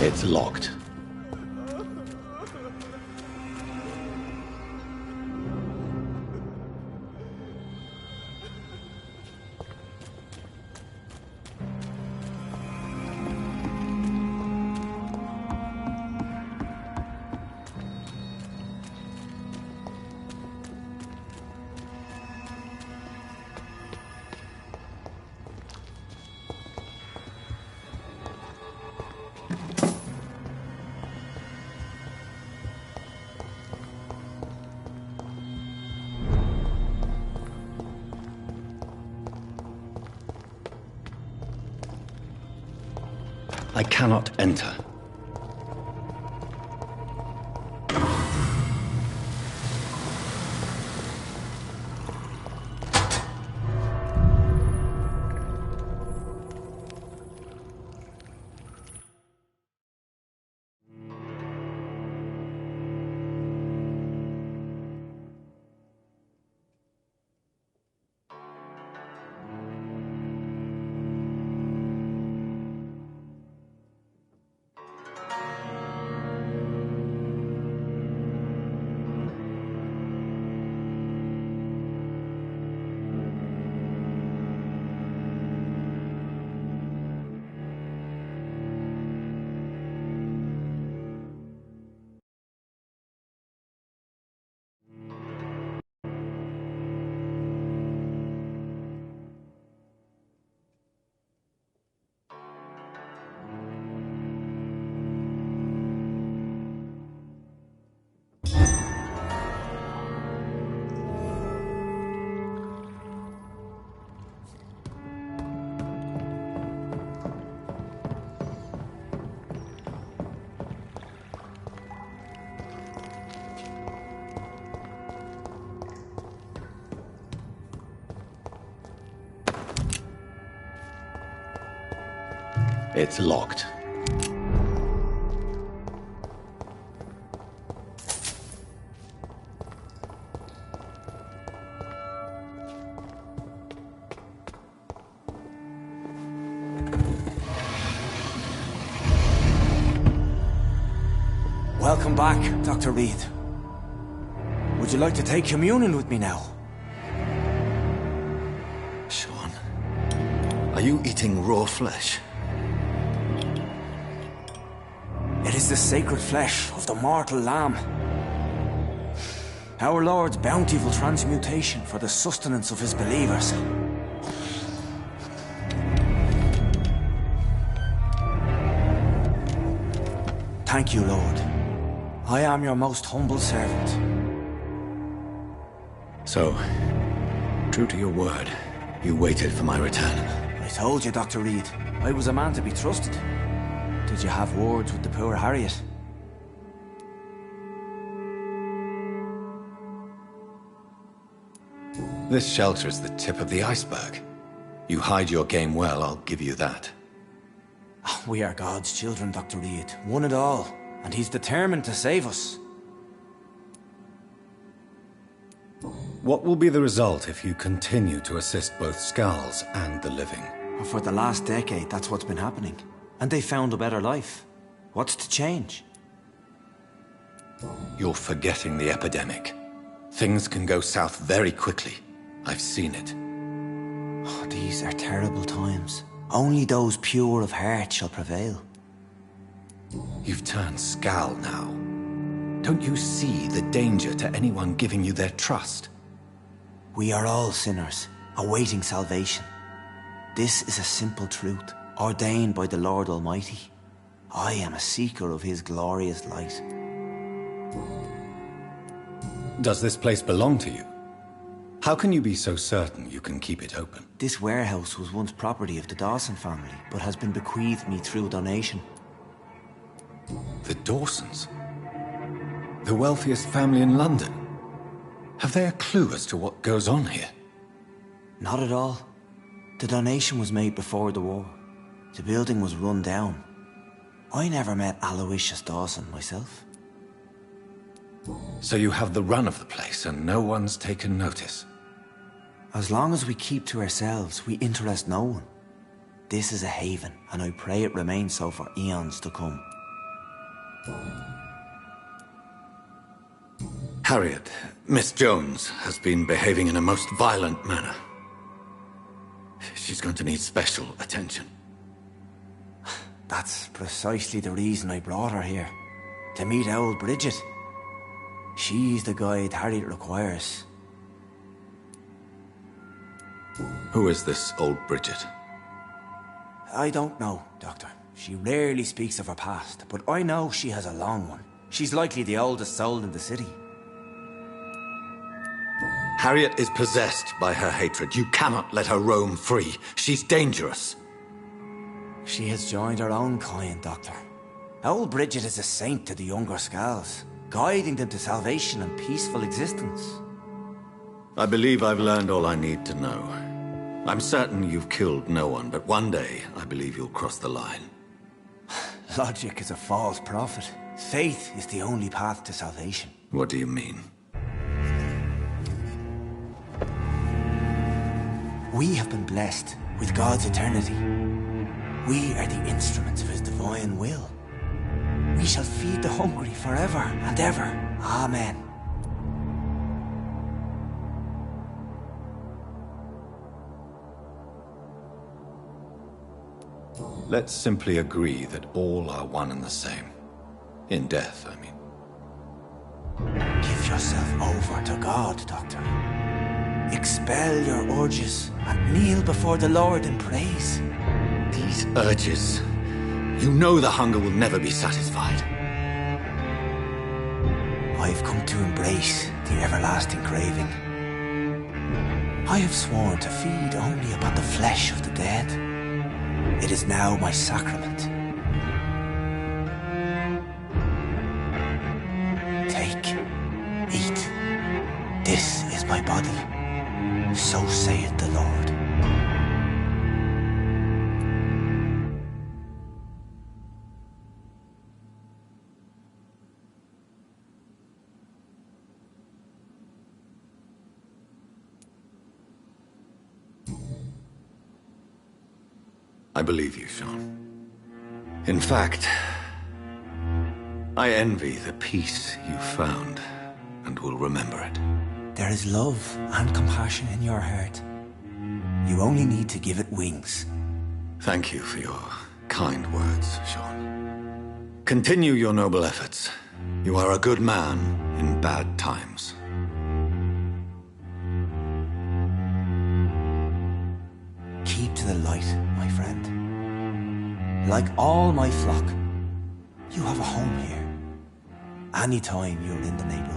It's locked. I cannot enter. It's locked. Welcome back, Dr. Reed. Would you like to take communion with me now? Sean, are you eating raw flesh? It is the sacred flesh of the mortal lamb. Our Lord's bountiful transmutation for the sustenance of his believers. Thank you, Lord. I am your most humble servant. So, true to your word, you waited for my return. I told you, Dr. Reed, I was a man to be trusted. Did you have words with the poor Harriet? This shelter is the tip of the iceberg. You hide your game well, I'll give you that. We are God's children, Dr. Reed, one and all, and he's determined to save us. What will be the result if you continue to assist both Skulls and the living? For the last decade, that's what's been happening. And they found a better life. What's to change? You're forgetting the epidemic. Things can go south very quickly. I've seen it. Oh, these are terrible times. Only those pure of heart shall prevail. You've turned Skull now. Don't you see the danger to anyone giving you their trust? We are all sinners, awaiting salvation. This is a simple truth, ordained by the Lord Almighty. I am a seeker of his glorious light. Does this place belong to you? How can you be so certain you can keep it open? This warehouse was once property of the Dawson family, but has been bequeathed me through donation. The Dawsons? The wealthiest family in London? Have they a clue as to what goes on here? Not at all. The donation was made before the war. The building was run down. I never met Aloysius Dawson myself. So you have the run of the place and no one's taken notice? As long as we keep to ourselves, we interest no one. This is a haven, and I pray it remains so for eons to come. Harriet, Miss Jones has been behaving in a most violent manner. She's going to need special attention. That's precisely the reason I brought her here. To meet old Bridget. She's the guide Harriet requires. Who is this old Bridget? I don't know, Doctor. She rarely speaks of her past, but I know she has a long one. She's likely the oldest soul in the city. Harriet is possessed by her hatred. You cannot let her roam free. She's dangerous. She has joined her own kind, Doctor. Old Bridget is a saint to the younger Scals, guiding them to salvation and peaceful existence. I believe I've learned all I need to know. I'm certain you've killed no one, but one day I believe you'll cross the line. Logic is a false prophet. Faith is the only path to salvation. What do you mean? We have been blessed with God's eternity. We are the instruments of His divine will. We shall feed the hungry forever and ever. Amen. Let's simply agree that all are one and the same. In death, I mean. Give yourself over to God, Doctor. Expel your urges and kneel before the Lord in praise. These urges. You know the hunger will never be satisfied. I've come to embrace the everlasting craving. I have sworn to feed only upon the flesh of the dead. It is now my sacrament. Take, eat. This is my body. So saith the Lord. I believe you, Sean. In fact, I envy the peace you found and will remember it. There is love and compassion in your heart. You only need to give it wings. Thank you for your kind words, Sean. Continue your noble efforts. You are a good man in bad times. Keep to the light, my friend. Like all my flock, you have a home here. Anytime you're in the neighborhood.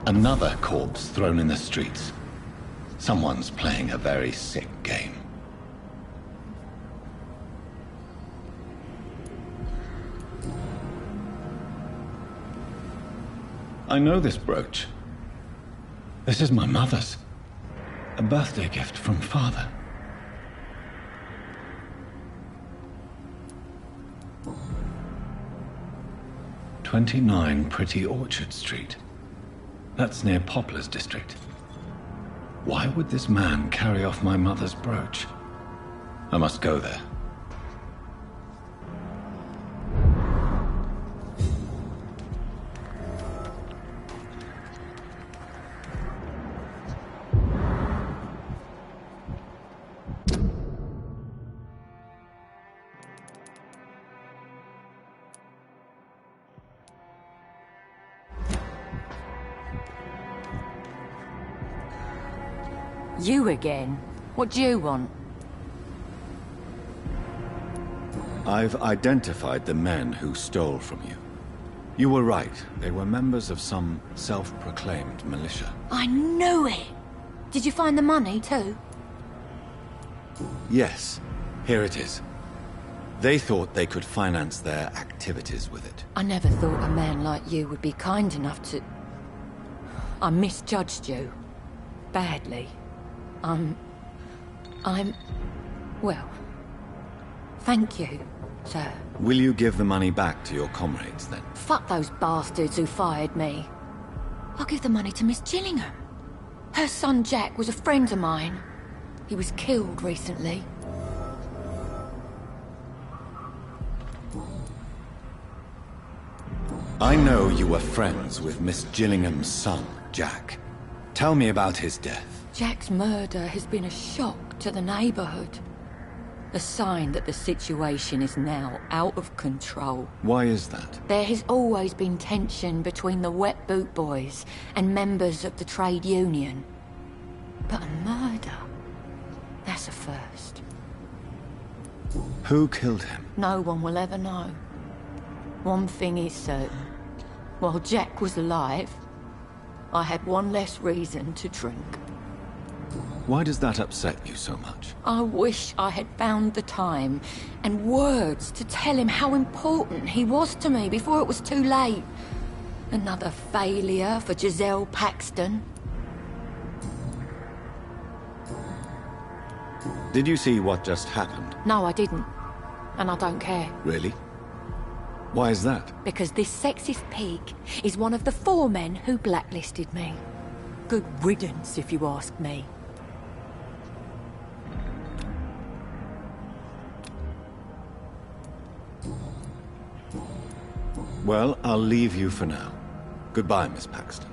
Another corpse thrown in the streets. Someone's playing a very sick game. I know this brooch. This is my mother's. A birthday gift from father. "29 Pretty Orchard Street. That's near Poplar's district. Why would this man carry off my mother's brooch? I must go there. You again? What do you want? I've identified the men who stole from you. You were right. They were members of some self-proclaimed militia. I knew it! Did you find the money, too? Yes, here it is. They thought they could finance their activities with it. I never thought a man like you would be kind enough to... I misjudged you. Badly. Well, thank you, sir. Will you give the money back to your comrades, then? Fuck those bastards who fired me. I'll give the money to Miss Gillingham. Her son Jack was a friend of mine. He was killed recently. I know you were friends with Miss Gillingham's son, Jack. Tell me about his death. Jack's murder has been a shock to the neighborhood. A sign that the situation is now out of control. Why is that? There has always been tension between the Wet Boot Boys and members of the trade union. But a murder? That's a first. Who killed him? No one will ever know. One thing is certain. While Jack was alive, I had one less reason to drink. Why does that upset you so much? I wish I had found the time and words to tell him how important he was to me before it was too late. Another failure for Giselle Paxton. Did you see what just happened? No, I didn't. And I don't care. Really? Why is that? Because this sexist pig is one of the 4 men who blacklisted me. Good riddance, if you ask me. Well, I'll leave you for now. Goodbye, Miss Paxton.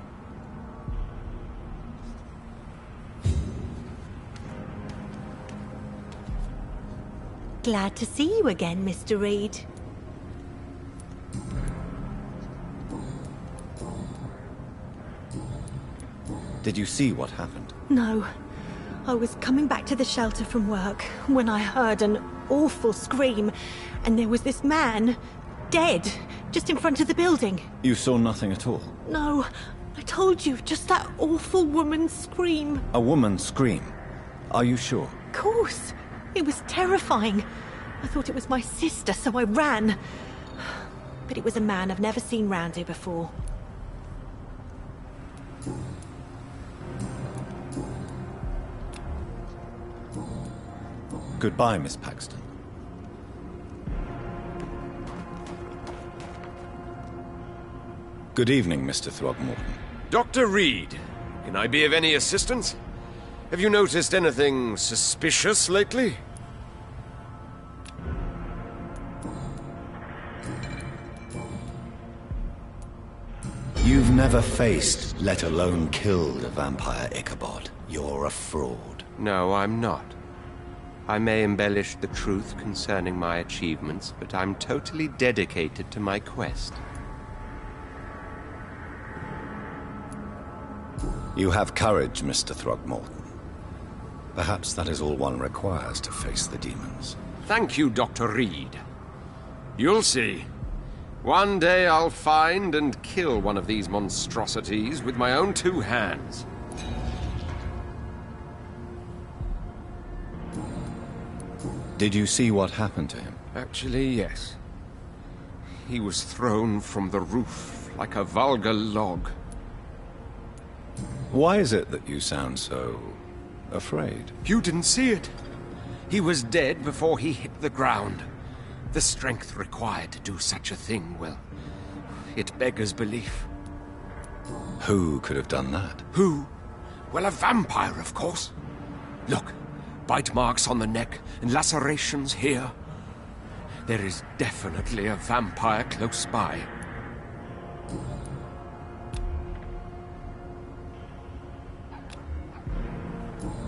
Glad to see you again, Mr. Reed. Did you see what happened? No. I was coming back to the shelter from work when I heard an awful scream, and there was this man, dead, just in front of the building. You saw nothing at all? No, I told you, just that awful woman's scream. A woman scream? Are you sure? Of course. It was terrifying. I thought it was my sister, so I ran. But it was a man I've never seen round here before. Goodbye, Miss Paxton. Good evening, Mr. Throgmorton. Dr. Reed, can I be of any assistance? Have you noticed anything suspicious lately? You've never faced, let alone killed, a vampire, Ichabod. You're a fraud. No, I'm not. I may embellish the truth concerning my achievements, but I'm totally dedicated to my quest. You have courage, Mr. Throgmorton. Perhaps that is all one requires to face the demons. Thank you, Dr. Reed. You'll see. One day I'll find and kill one of these monstrosities with my own 2 hands. Did you see what happened to him? Actually, yes. He was thrown from the roof like a vulgar log. Why is it that you sound so afraid? You didn't see it. He was dead before he hit the ground. The strength required to do such a thing, well, it beggars belief. Who could have done that? Who? Well, a vampire, of course. Look, bite marks on the neck and lacerations here. There is definitely a vampire close by.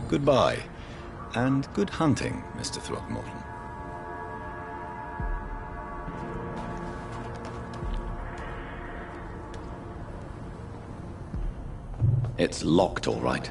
Goodbye, and good hunting, Mr. Throgmorton. It's locked, all right.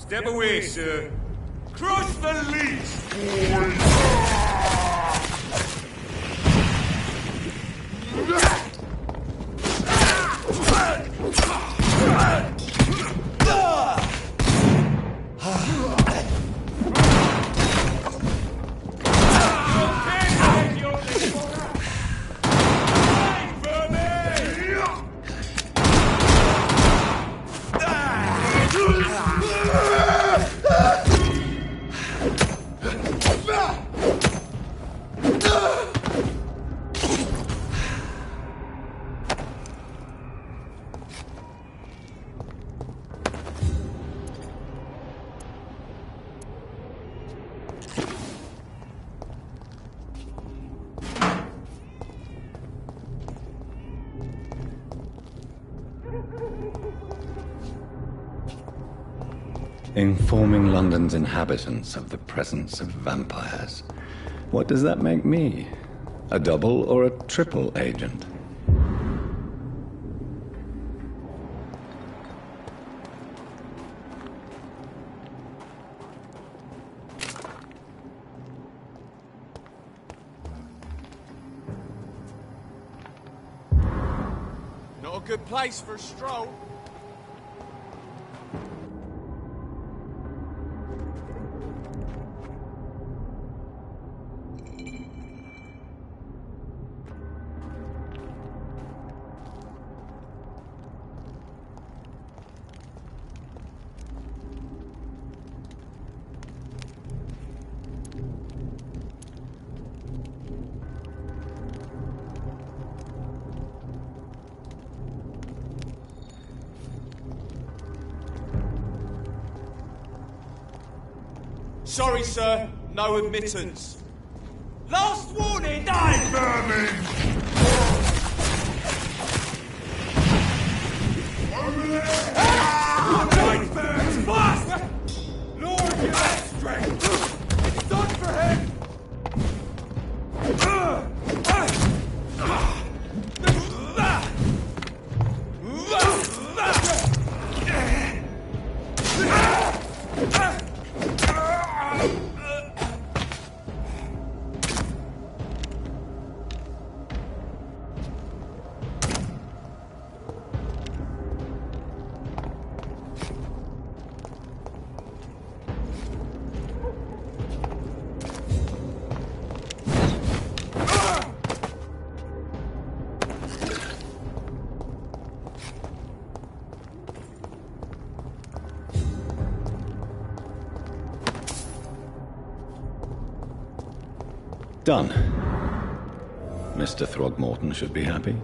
Step away, sir. Crush the leech! Informing London's inhabitants of the presence of vampires. What does that make me? A double or a triple agent? Not a good place for a stroll. Sorry, sir. No admittance. Last warning! Die, vermin! Over there! Die, birds! Fast! Lord, give us strength! It's done for him! Done. Mr. Throgmorton should be happy.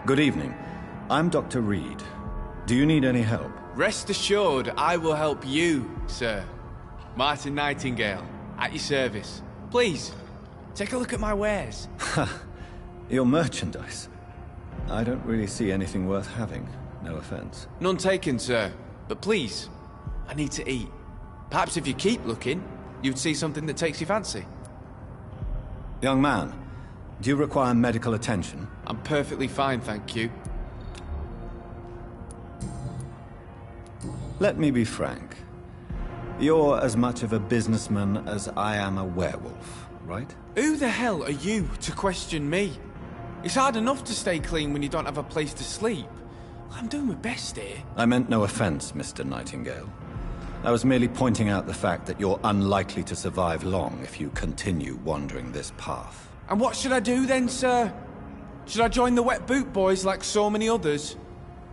Good evening. I'm Dr. Reed. Do you need any help? Rest assured, I will help you, sir. Martin Nightingale, at your service. Please, take a look at my wares. Your merchandise. I don't really see anything worth having. No offense. None taken, sir. But please, I need to eat. Perhaps if you keep looking, you'd see something that takes your fancy. Young man, do you require medical attention? I'm perfectly fine, thank you. Let me be frank. You're as much of a businessman as I am a werewolf, right? Who the hell are you to question me? It's hard enough to stay clean when you don't have a place to sleep. I'm doing my best here. I meant no offense, Mr. Nightingale. I was merely pointing out the fact that you're unlikely to survive long if you continue wandering this path. And what should I do then, sir? Should I join the Wet Boot Boys like so many others?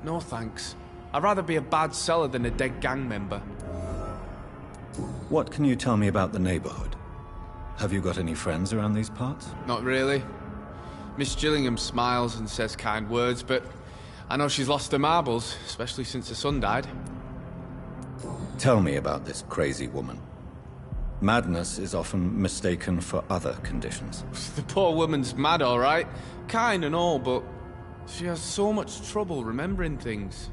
No thanks. I'd rather be a bad seller than a dead gang member. What can you tell me about the neighborhood? Have you got any friends around these parts? Not really. Miss Gillingham smiles and says kind words, but I know she's lost her marbles, especially since her son died. Tell me about this crazy woman. Madness is often mistaken for other conditions. The poor woman's mad, all right. Kind and all, but she has so much trouble remembering things.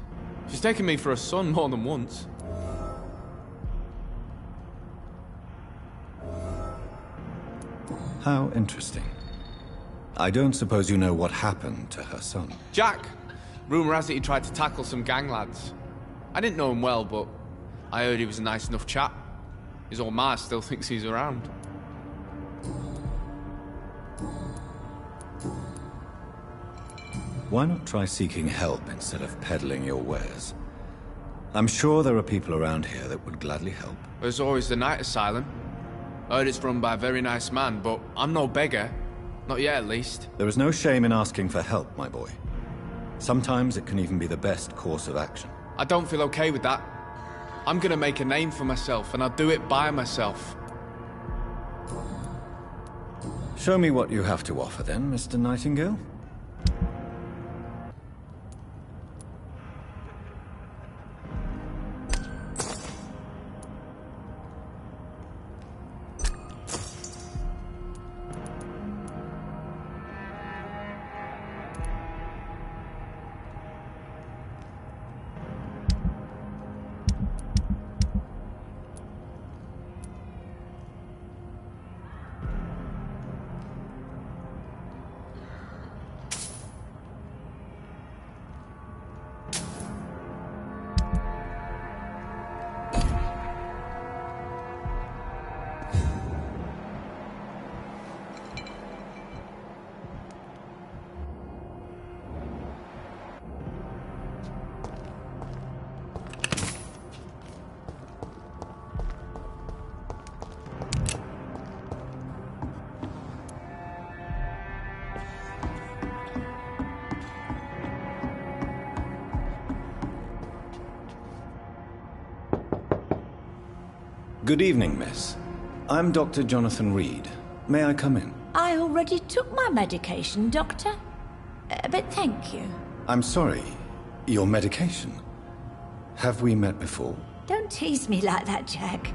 She's taken me for a son more than once. How interesting. I don't suppose you know what happened to her son. Jack! Rumour has it he tried to tackle some gang lads. I didn't know him well, but I heard he was a nice enough chap. His old ma still thinks he's around. Why not try seeking help instead of peddling your wares? I'm sure there are people around here that would gladly help. There's always the night asylum. I heard it's run by a very nice man, but I'm no beggar. Not yet, at least. There is no shame in asking for help, my boy. Sometimes it can even be the best course of action. I don't feel okay with that. I'm gonna make a name for myself, and I'll do it by myself. Show me what you have to offer then, Mr. Nightingale. Good evening, miss. I'm Dr. Jonathan Reed. May I come in? I already took my medication, Doctor. But thank you. I'm sorry. Your medication? Have we met before? Don't tease me like that, Jack.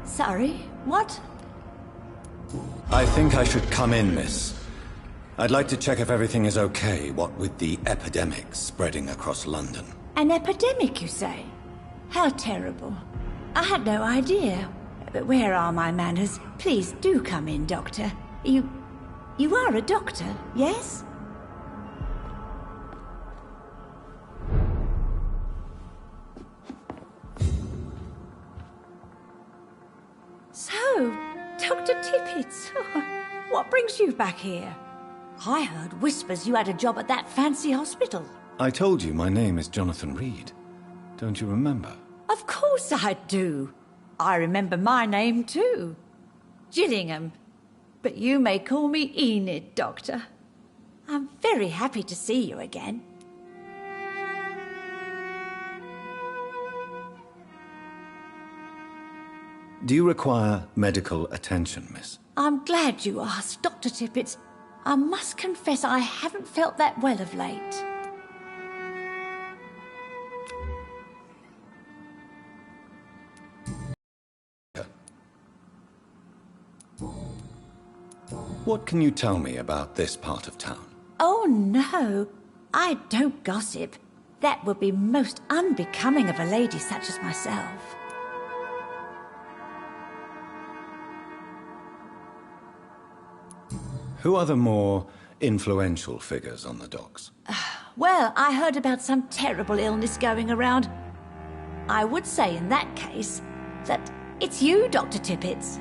Sorry, what? I think I should come in, miss. I'd like to check if everything is okay, what with the epidemic spreading across London. An epidemic, you say? How terrible. I had no idea. But where are my manners? Please do come in, Doctor. You are a doctor, yes? So, Dr. Tippett, what brings you back here? I heard whispers you had a job at that fancy hospital. I told you my name is Jonathan Reed. Don't you remember? Of course I do. I remember my name too. Gillingham. But you may call me Enid, Doctor. I'm very happy to see you again. Do you require medical attention, miss? I'm glad you asked, Dr. Tippett. I must confess I haven't felt that well of late. What can you tell me about this part of town? Oh, no. I don't gossip. That would be most unbecoming of a lady such as myself. Who are the more influential figures on the docks? Well, I heard about some terrible illness going around. I would say in that case, that it's you, Dr. Tippets.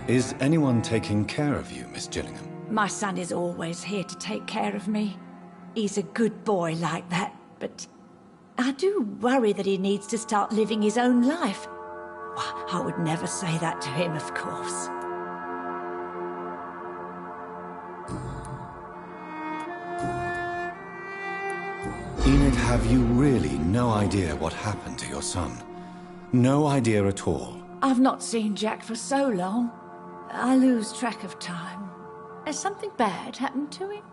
Is anyone taking care of you, Miss Gillingham? My son is always here to take care of me. He's a good boy like that, but I do worry that he needs to start living his own life. I would never say that to him, of course. Enid, have you really no idea what happened to your son? No idea at all? I've not seen Jack for so long. I lose track of time. Has something bad happened to him?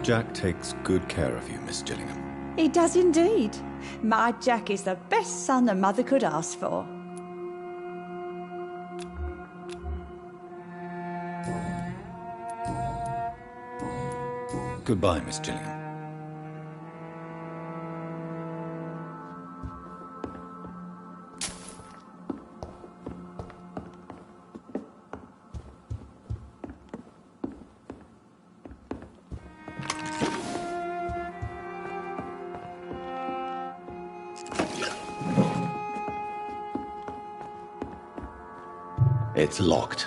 Jack takes good care of you, Miss Gillingham. He does indeed. My Jack is the best son a mother could ask for. Goodbye, Miss Gillingham. It's locked.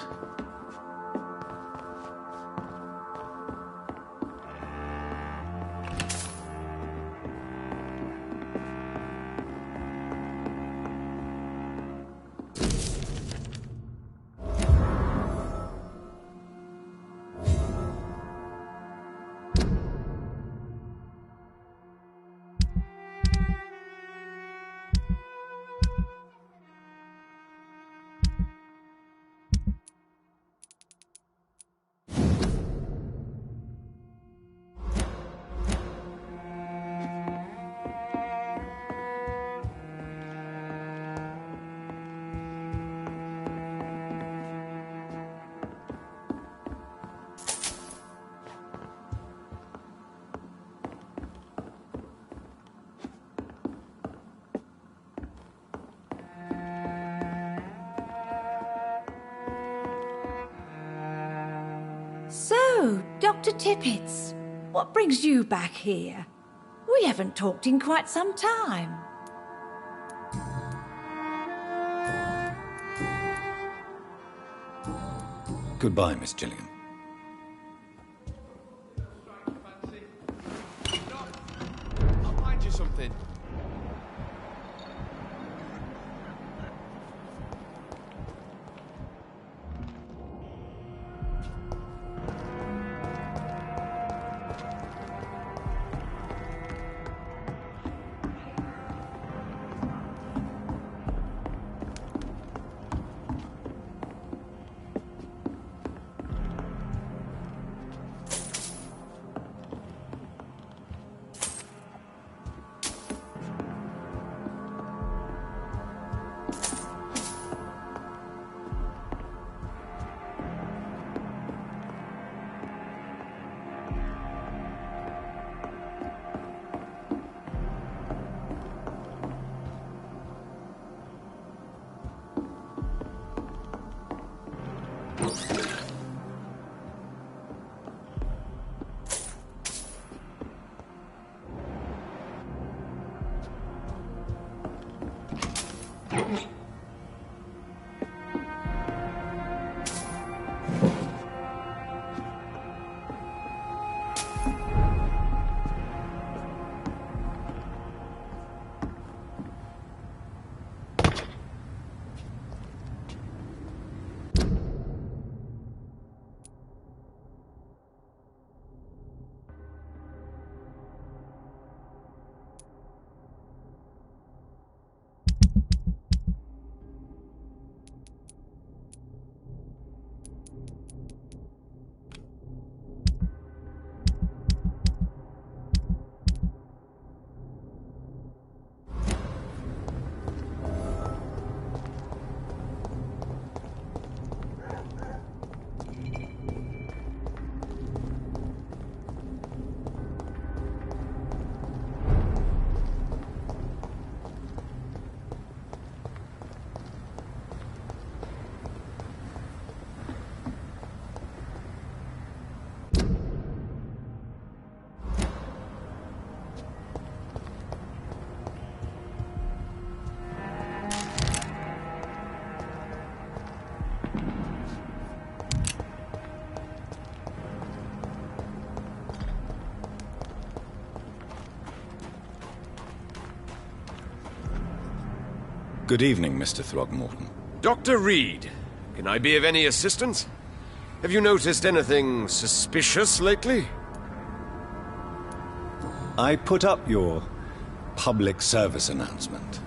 So, Dr. Tippets, what brings you back here? We haven't talked in quite some time. Goodbye, Miss Gillingham. I'll find you something. Good evening, Mr. Throgmorton. Dr. Reed, can I be of any assistance? Have you noticed anything suspicious lately? I put up your public service announcement.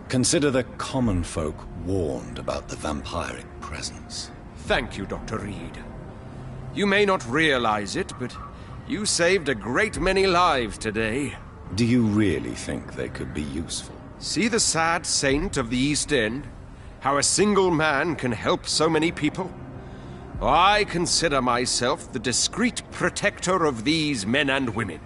Consider the common folk warned about the vampiric presence. Thank you, Dr. Reed. You may not realize it, but you saved a great many lives today. Do you really think they could be useful? See the sad saint of the East End? How a single man can help so many people? I consider myself the discreet protector of these men and women.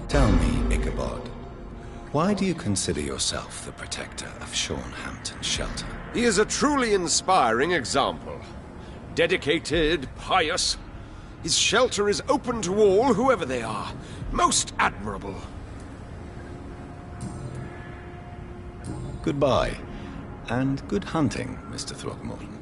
Tell me, Ichabod, why do you consider yourself the protector of Shornhampton Shelter? He is a truly inspiring example. Dedicated, pious. His shelter is open to all, whoever they are. Most admirable. Goodbye, and good hunting, Mr. Throgmorton.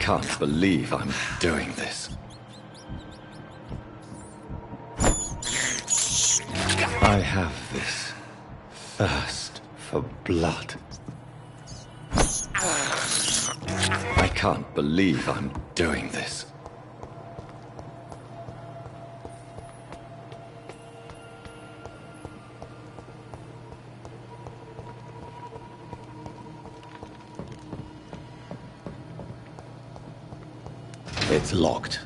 can't believe I'm doing this. I have this thirst for blood. I can't believe I'm doing this. It's locked.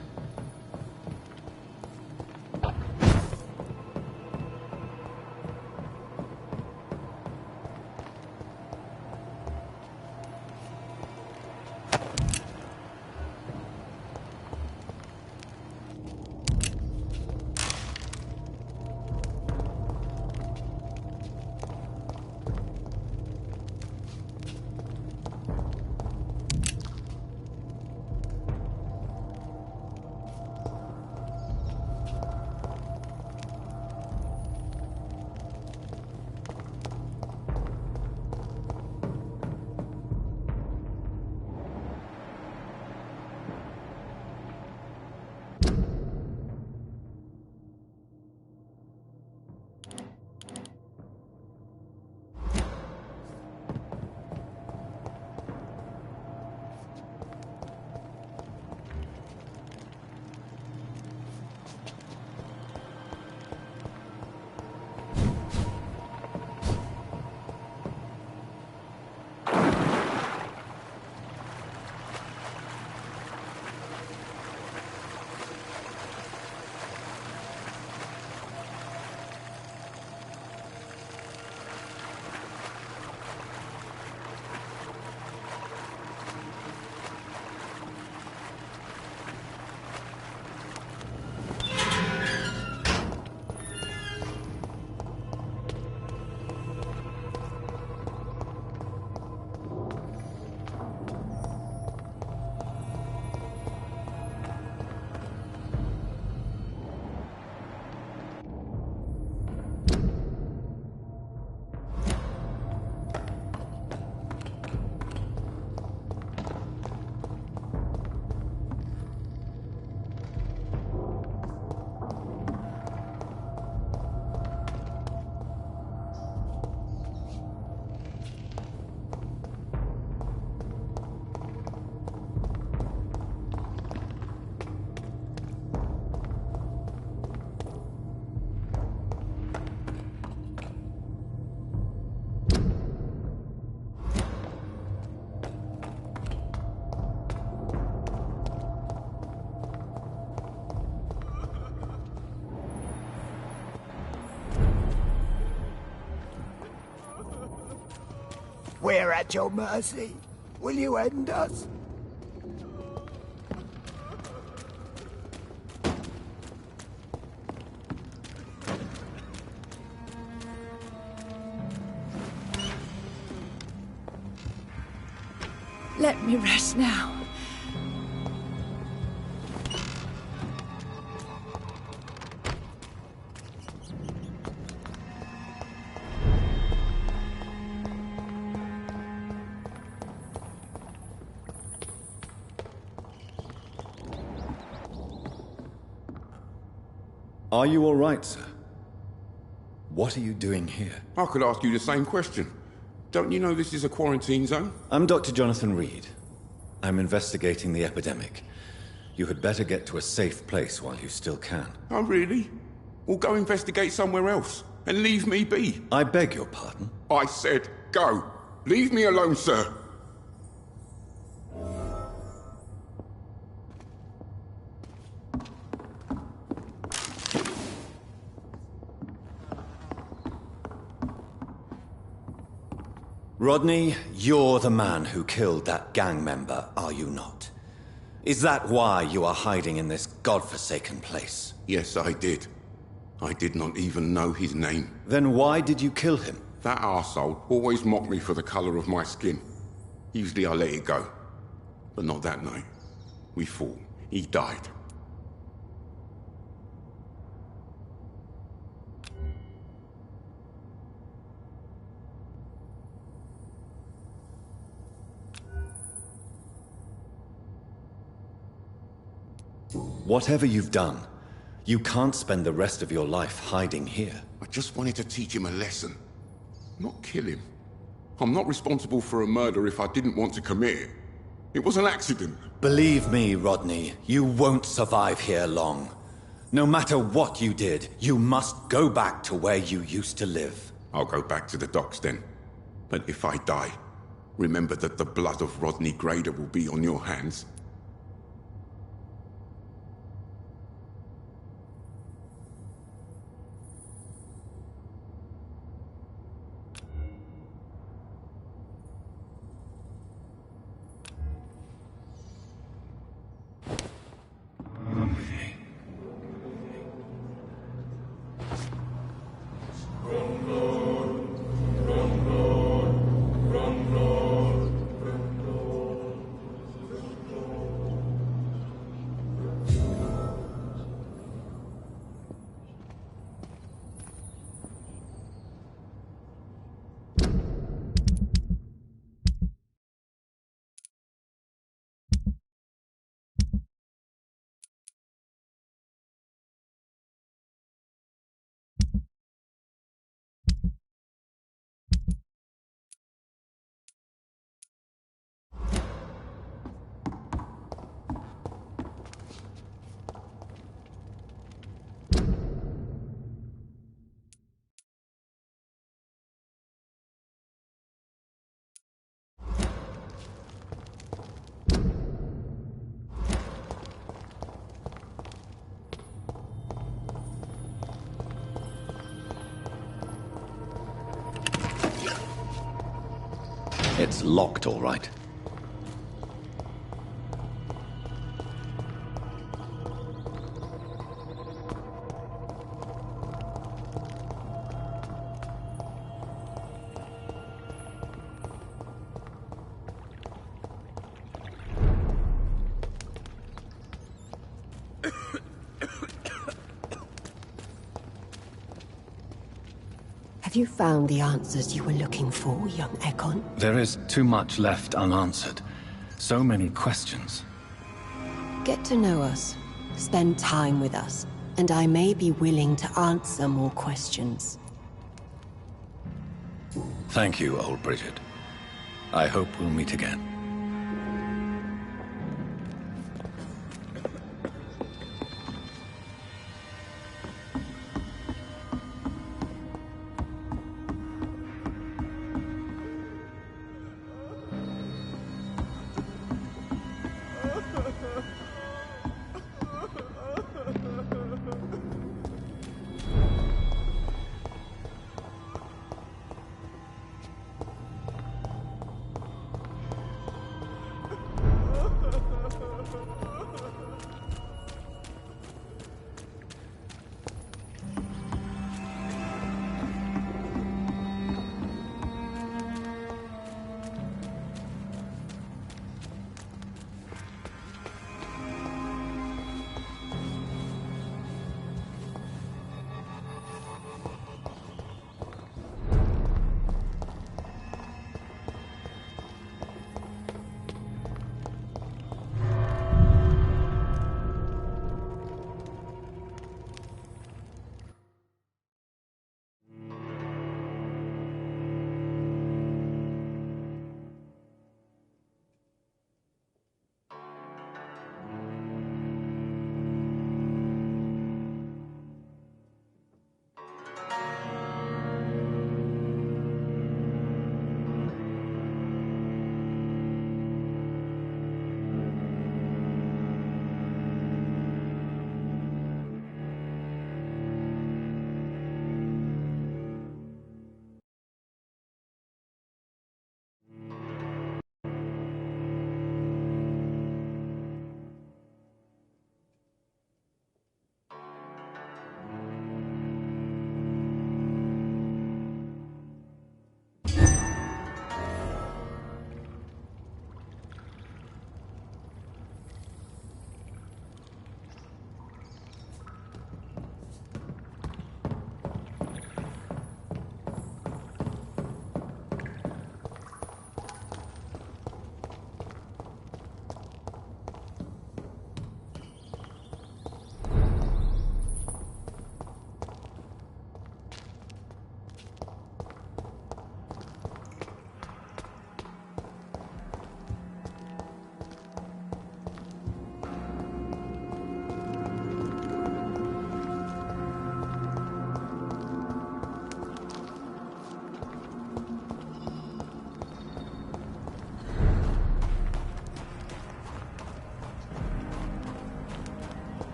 We're at your mercy. Will you end us? Let me rest now. Are you all right, sir? What are you doing here? I could ask you the same question. Don't you know this is a quarantine zone? I'm Dr. Jonathan Reed. I'm investigating the epidemic. You had better get to a safe place while you still can. Oh, really? Well, go investigate somewhere else and leave me be. I beg your pardon? I said go. Leave me alone, sir. Rodney, you're the man who killed that gang member, are you not? Is that why you are hiding in this godforsaken place? Yes, I did. I did not even know his name. Then why did you kill him? That arsehole always mocked me for the colour of my skin. Usually I let it go. But not that night. We fought. He died. Whatever you've done, you can't spend the rest of your life hiding here. I just wanted to teach him a lesson, not kill him. I'm not responsible for a murder if I didn't want to commit it. It was an accident. Believe me, Rodney, you won't survive here long. No matter what you did, you must go back to where you used to live. I'll go back to the docks then. But if I die, remember that the blood of Rodney Grader will be on your hands. It's locked, all right. Have you found the answers you were looking for, young Ekon? There is too much left unanswered. So many questions. Get to know us. Spend time with us. And I may be willing to answer more questions. Thank you, old Bridget. I hope we'll meet again.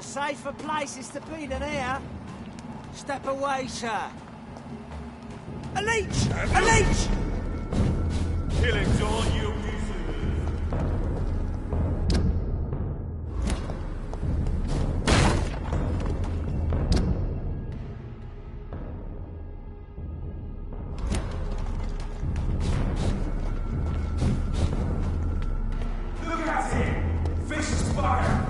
safer places to be than here. Step away, sir. A leech! A leech! Killings on you, Look at him! Vicious fire!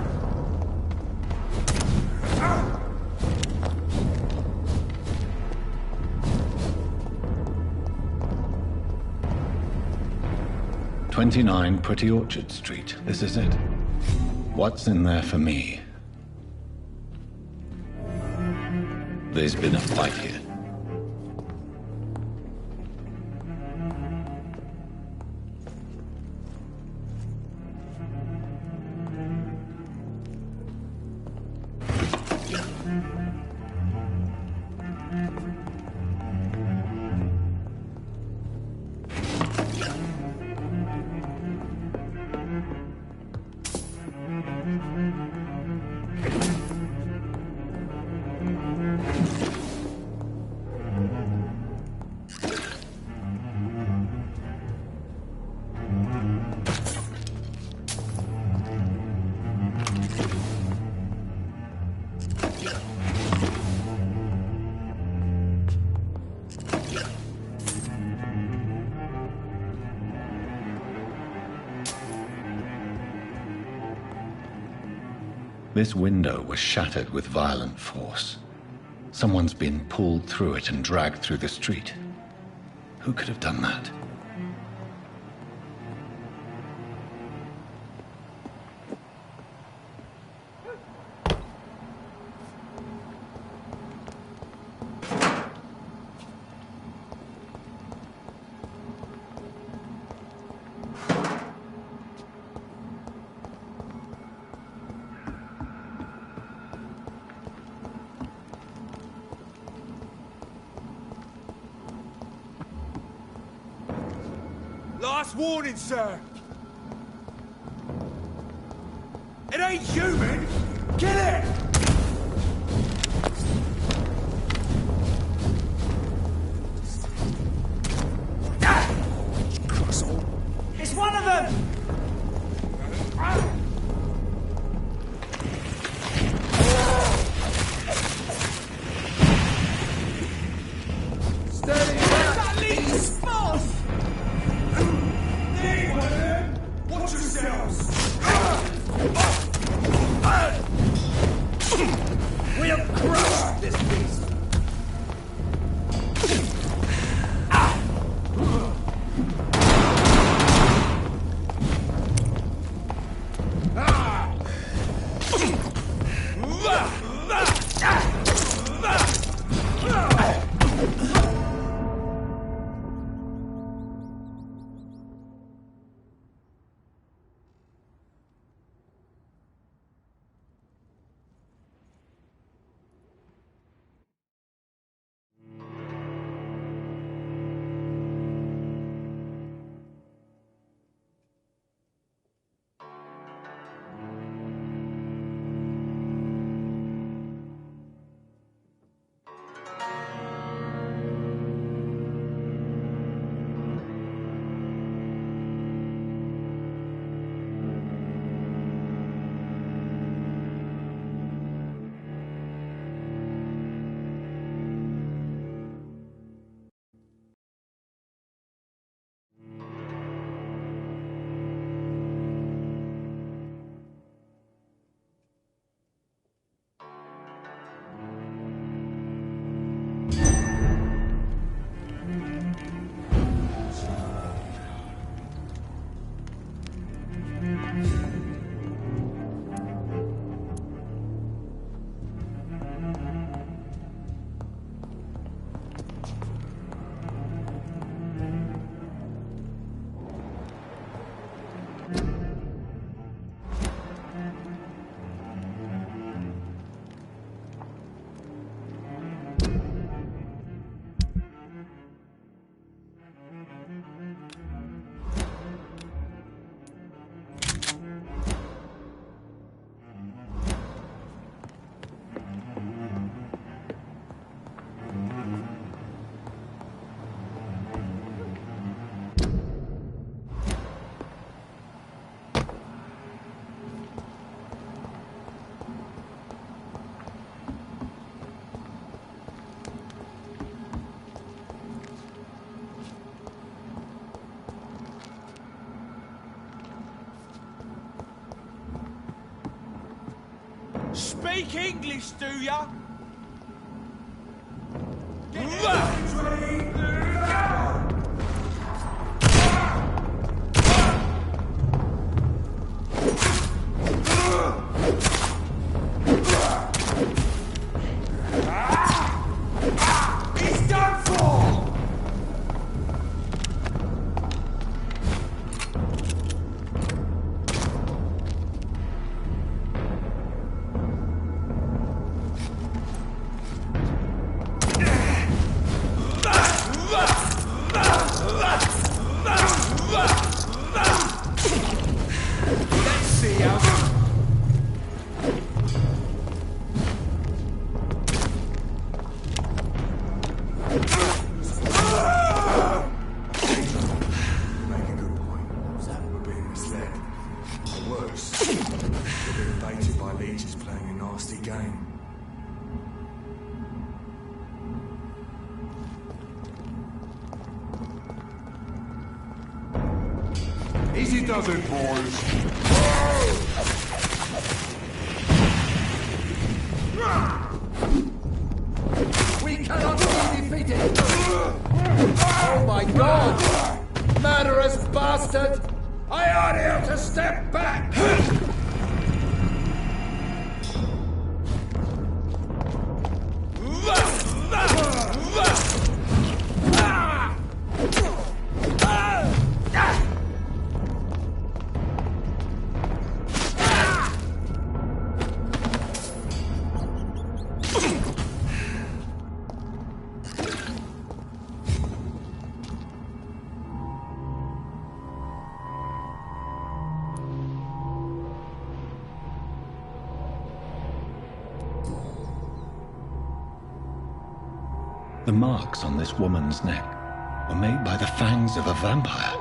29 Pretty Orchard Street. This is it. What's in there for me? There's been a fight here. This window was shattered with violent force. Someone's been pulled through it and dragged through the street. Who could have done that? Last warning, sir. It ain't human. Kill it! It's one of them! Steady! That leads fast! Watch yourselves! speak English, do ya? He's done for! Let's see how... Make a good point. We're being misled. Or worse, we're being baited by leeches playing a nasty game. Easy does it, boys. We cannot be defeated! Oh my god! Murderous bastard! I order you to step back! The marks on this woman's neck were made by the fangs of a vampire.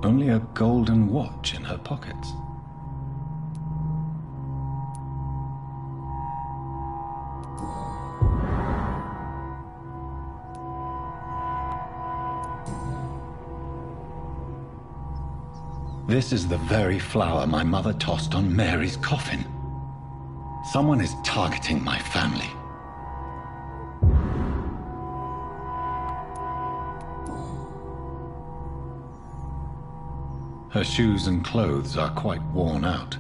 Only a golden watch in her pockets. This is the very flower my mother tossed on Mary's coffin. Someone is targeting my family. Her shoes and clothes are quite worn out.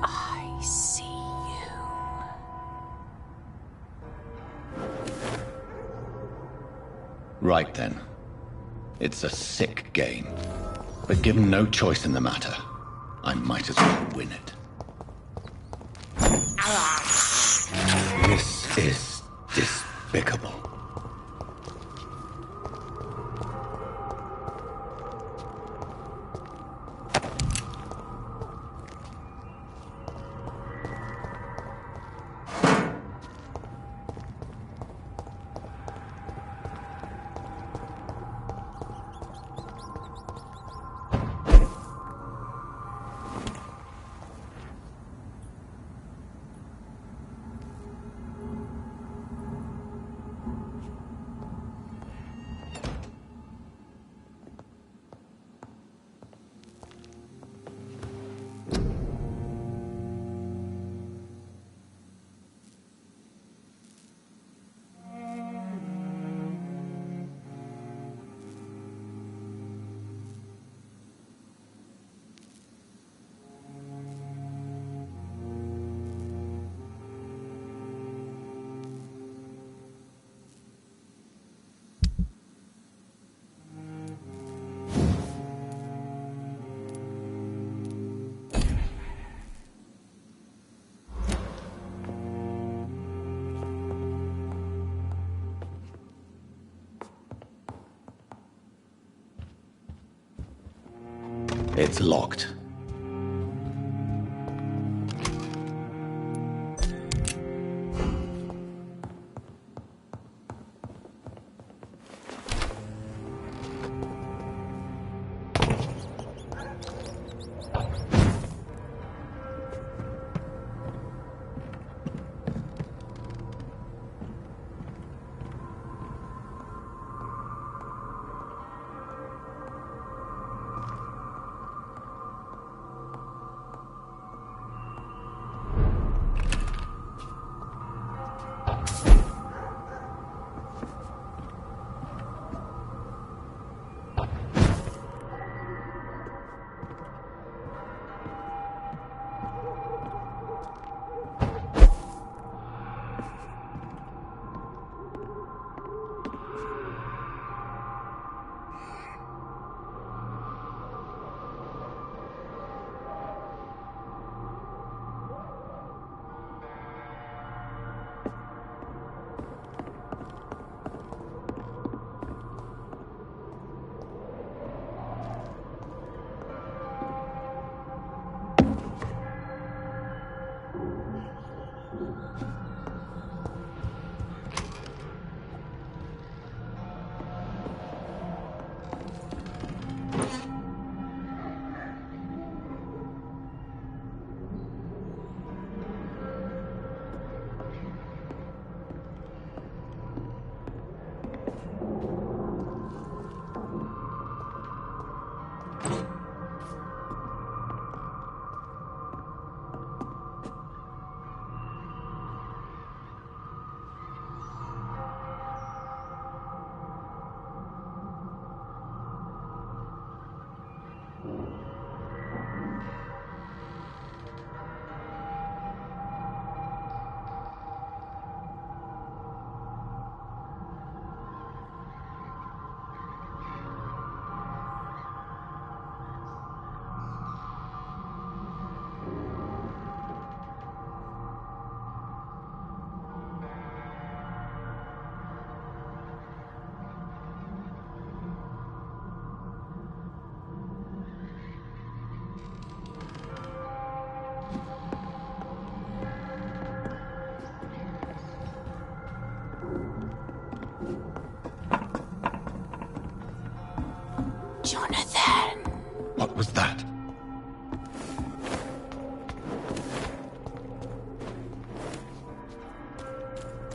I see you. Right then. It's a sick game. But given no choice in the matter, I might as well win it. This is despicable. It's locked.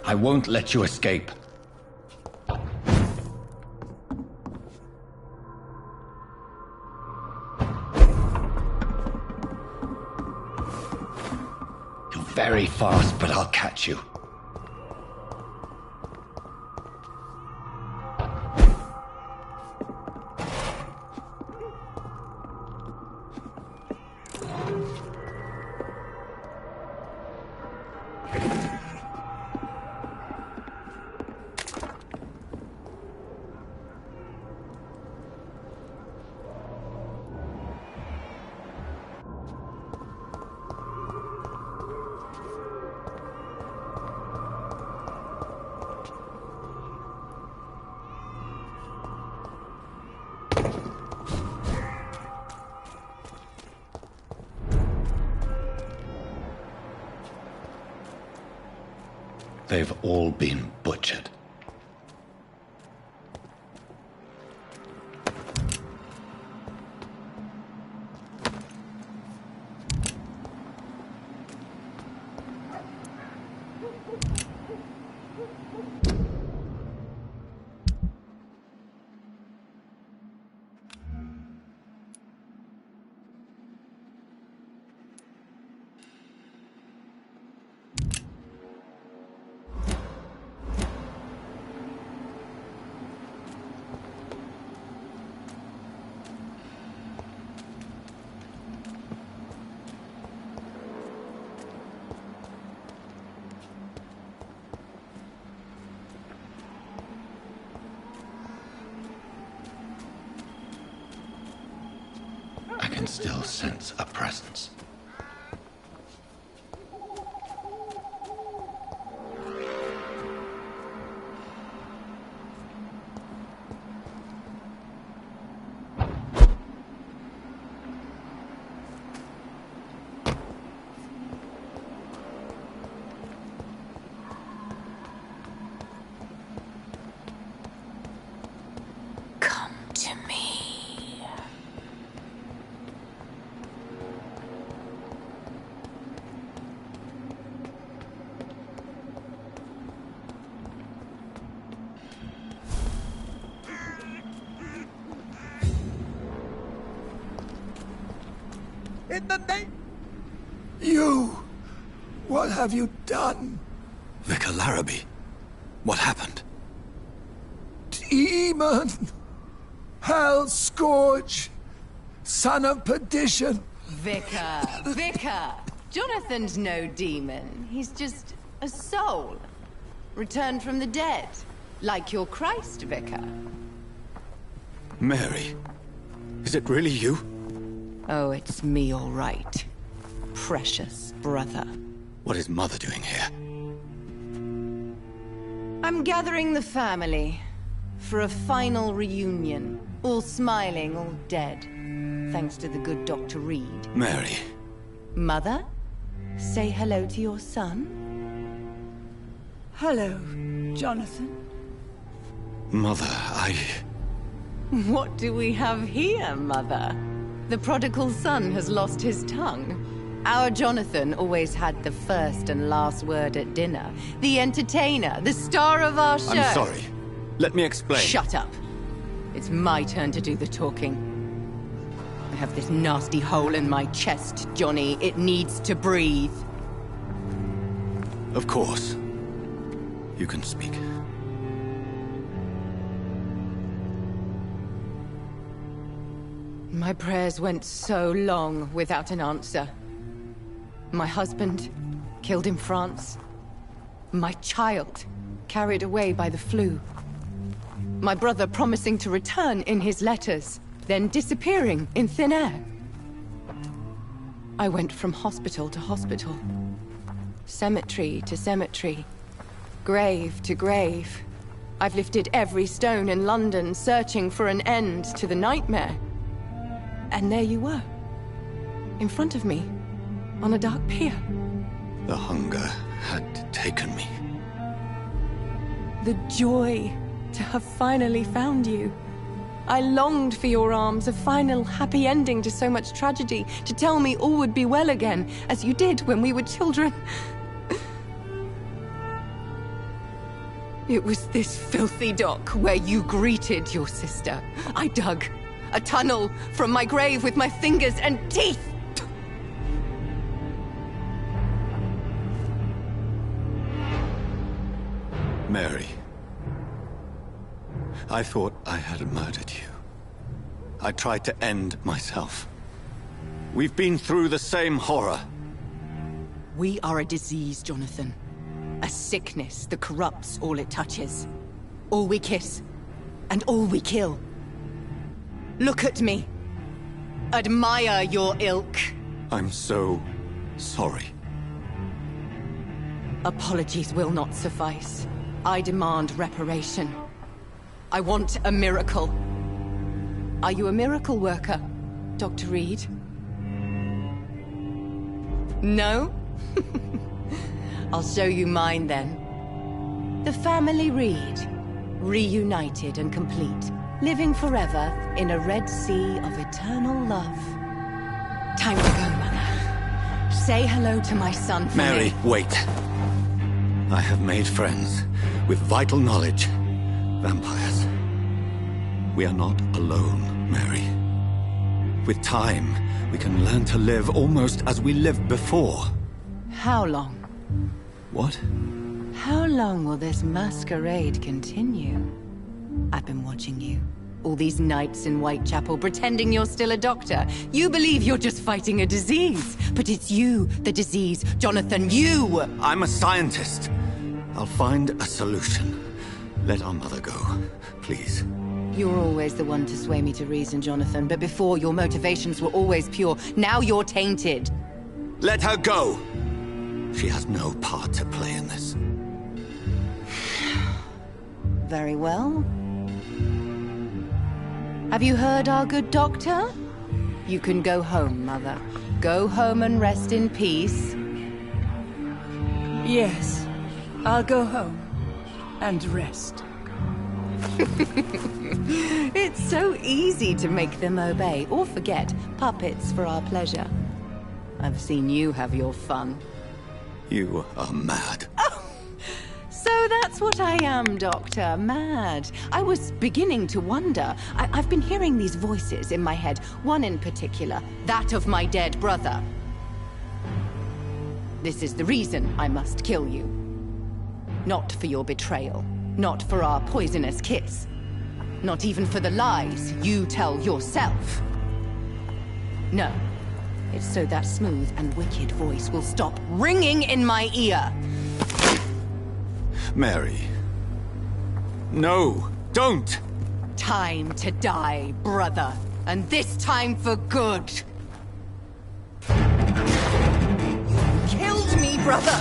I won't let you escape. You're very fast, but I'll catch you. They've all been butchered. I can still sense a presence. In the name... You! What have you done? Vicar Larrabee, what happened? Demon! Hell scourge! Son of perdition! Vicar! Jonathan's no demon. He's just a soul. Returned from the dead. Like your Christ, Vicar. Mary, is it really you? Oh, it's me, all right. Precious brother. What is Mother doing here? I'm gathering the family for a final reunion. All smiling, all dead. Thanks to the good Dr. Reed. Mary. Mother, say hello to your son. Hello, Jonathan. Mother, What do we have here, Mother? The prodigal son has lost his tongue. Our Jonathan always had the first and last word at dinner. The entertainer, the star of our show. I'm sorry. Let me explain. Shut up. It's my turn to do the talking. I have this nasty hole in my chest, Johnny. It needs to breathe. Of course. You can speak. My prayers went so long without an answer. My husband, killed in France. My child, carried away by the flu. My brother promising to return in his letters, then disappearing in thin air. I went from hospital to hospital. Cemetery to cemetery. Grave to grave. I've lifted every stone in London, searching for an end to the nightmare. And there you were, in front of me, on a dark pier. The hunger had taken me. The joy to have finally found you. I longed for your arms, a final happy ending to so much tragedy, to tell me all would be well again, as you did when we were children. It was this filthy dock where you greeted your sister. I dug a tunnel from my grave with my fingers and teeth. Mary, I thought I had murdered you. I tried to end myself. We've been through the same horror. We are a disease, Jonathan. A sickness that corrupts all it touches. All we kiss, and all we kill. Look at me. Admire your ilk. I'm so sorry. Apologies will not suffice. I demand reparation. I want a miracle. Are you a miracle worker, Dr. Reed? No? I'll show you mine then. The family Reed, reunited and complete, living forever in a red sea of eternal love. Time to go, Mother. Say hello to my son for Mary, me. wait. I have made friends with vital knowledge. Vampires. We are not alone, Mary. With time, we can learn to live almost as we lived before. How long? What? How long will this masquerade continue? I've been watching you. All these nights in Whitechapel pretending you're still a doctor. You believe you're just fighting a disease. But it's you, the disease. Jonathan, you! I'm a scientist. I'll find a solution. Let our mother go, please. You're always the one to sway me to reason, Jonathan. But before, your motivations were always pure. Now you're tainted. Let her go! She has no part to play in this. Very well. Have you heard our good doctor? You can go home, Mother. Go home and rest in peace. Yes, I'll go home and rest. It's so easy to make them obey or forget. Puppets for our pleasure. I've seen you have your fun. You are mad. So that's what I am, Doctor. Mad. I was beginning to wonder. I've been hearing these voices in my head. One in particular. That of my dead brother. This is the reason I must kill you. Not for your betrayal. Not for our poisonous kiss. Not even for the lies you tell yourself. No. It's so that smooth and wicked voice will stop ringing in my ear. Mary. No, don't! Time to die, brother. And this time for good. You killed me, brother!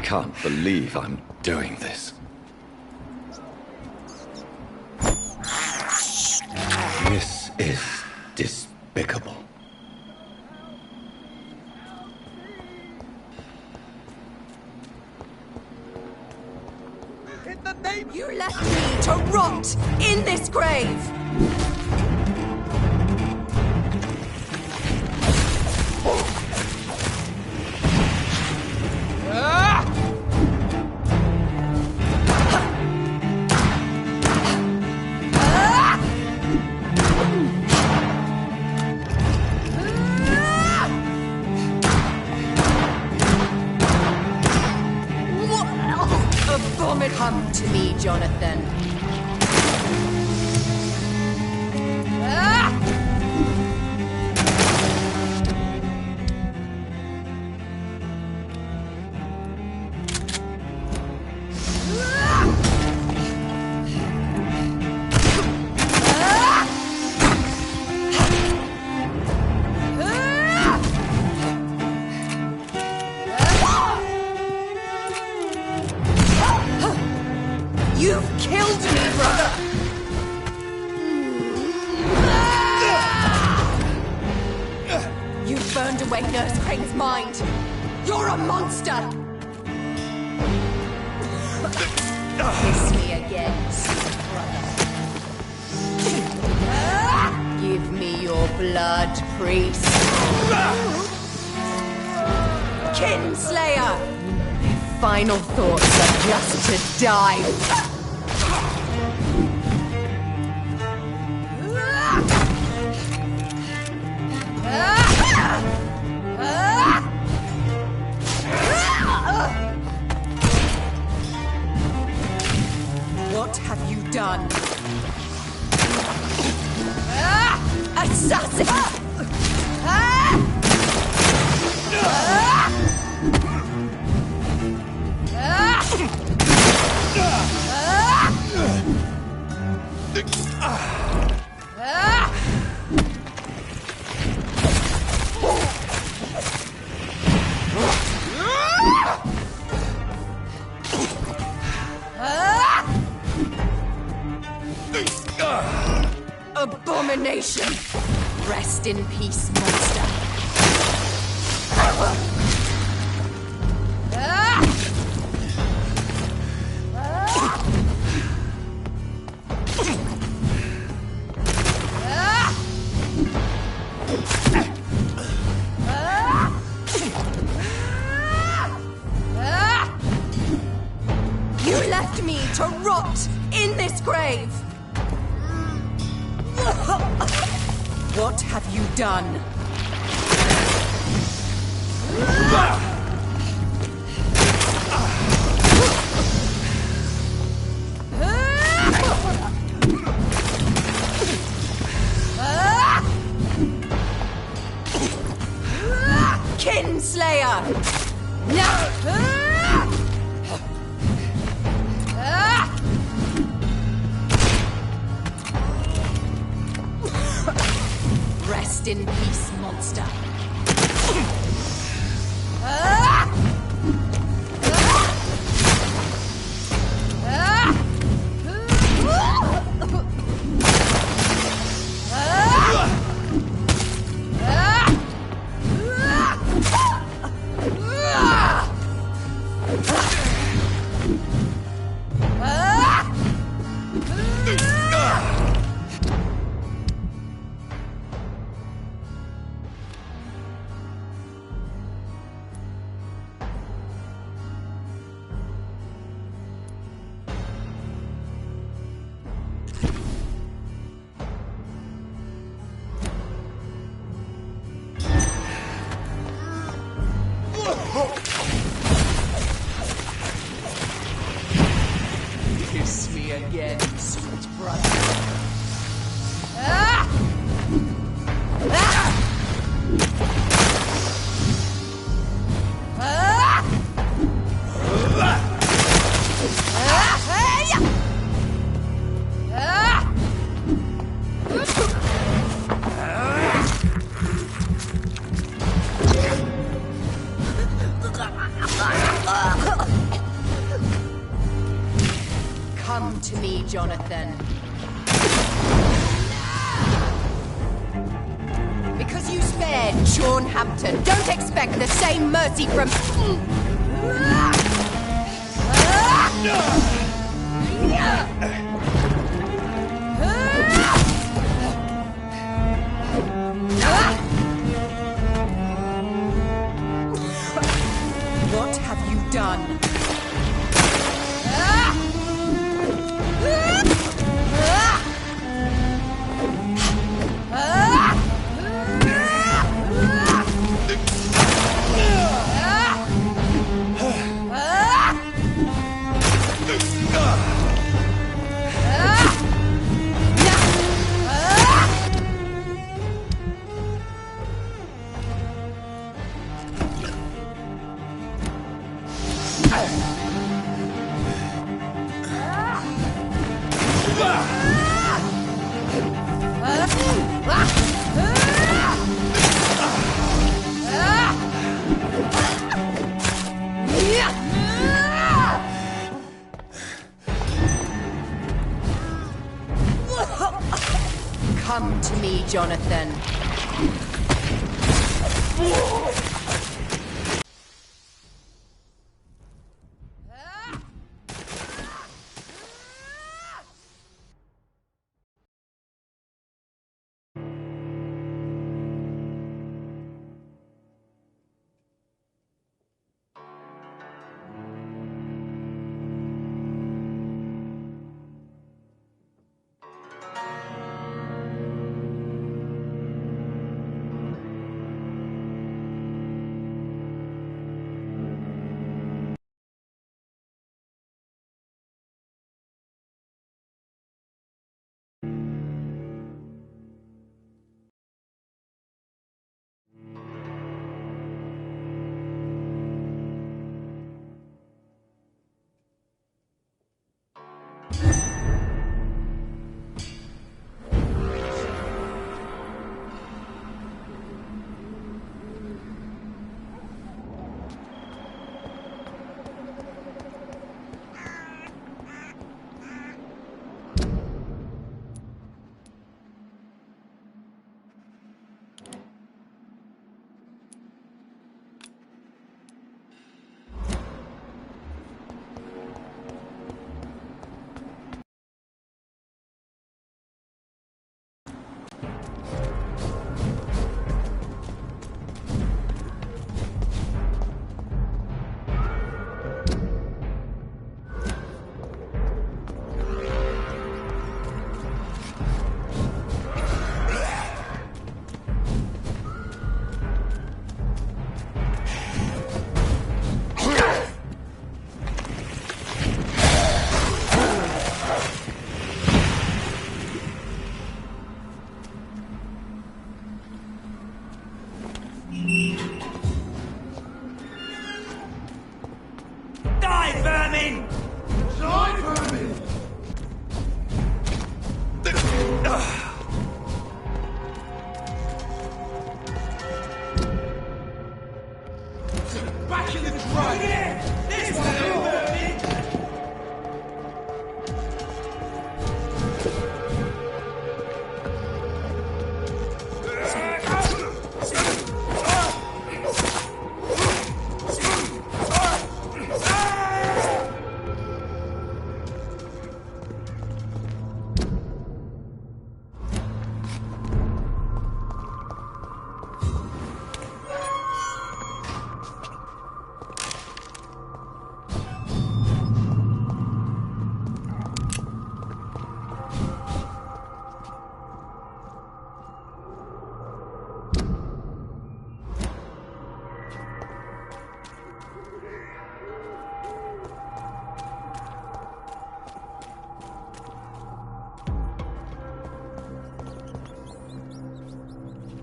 can't believe I'm doing this. This is despicable. You left me to rot in this grave! Come to me, Jonathan. You've killed me, brother! You've burned away Nurse Crane's mind! You're a monster! Kiss me again, sweet brother. Give me your blood, priest. Kinslayer! Final thoughts are just to die. What have you done? Assassin! Abomination! Rest in peace, monster. You left me to rot in this grave! What have you done? Kinslayer! No! Rest in peace, monster. Jonathan. Because you spared Sean Hampton, don't expect the same mercy from... What have you done? Come to me, Jonathan.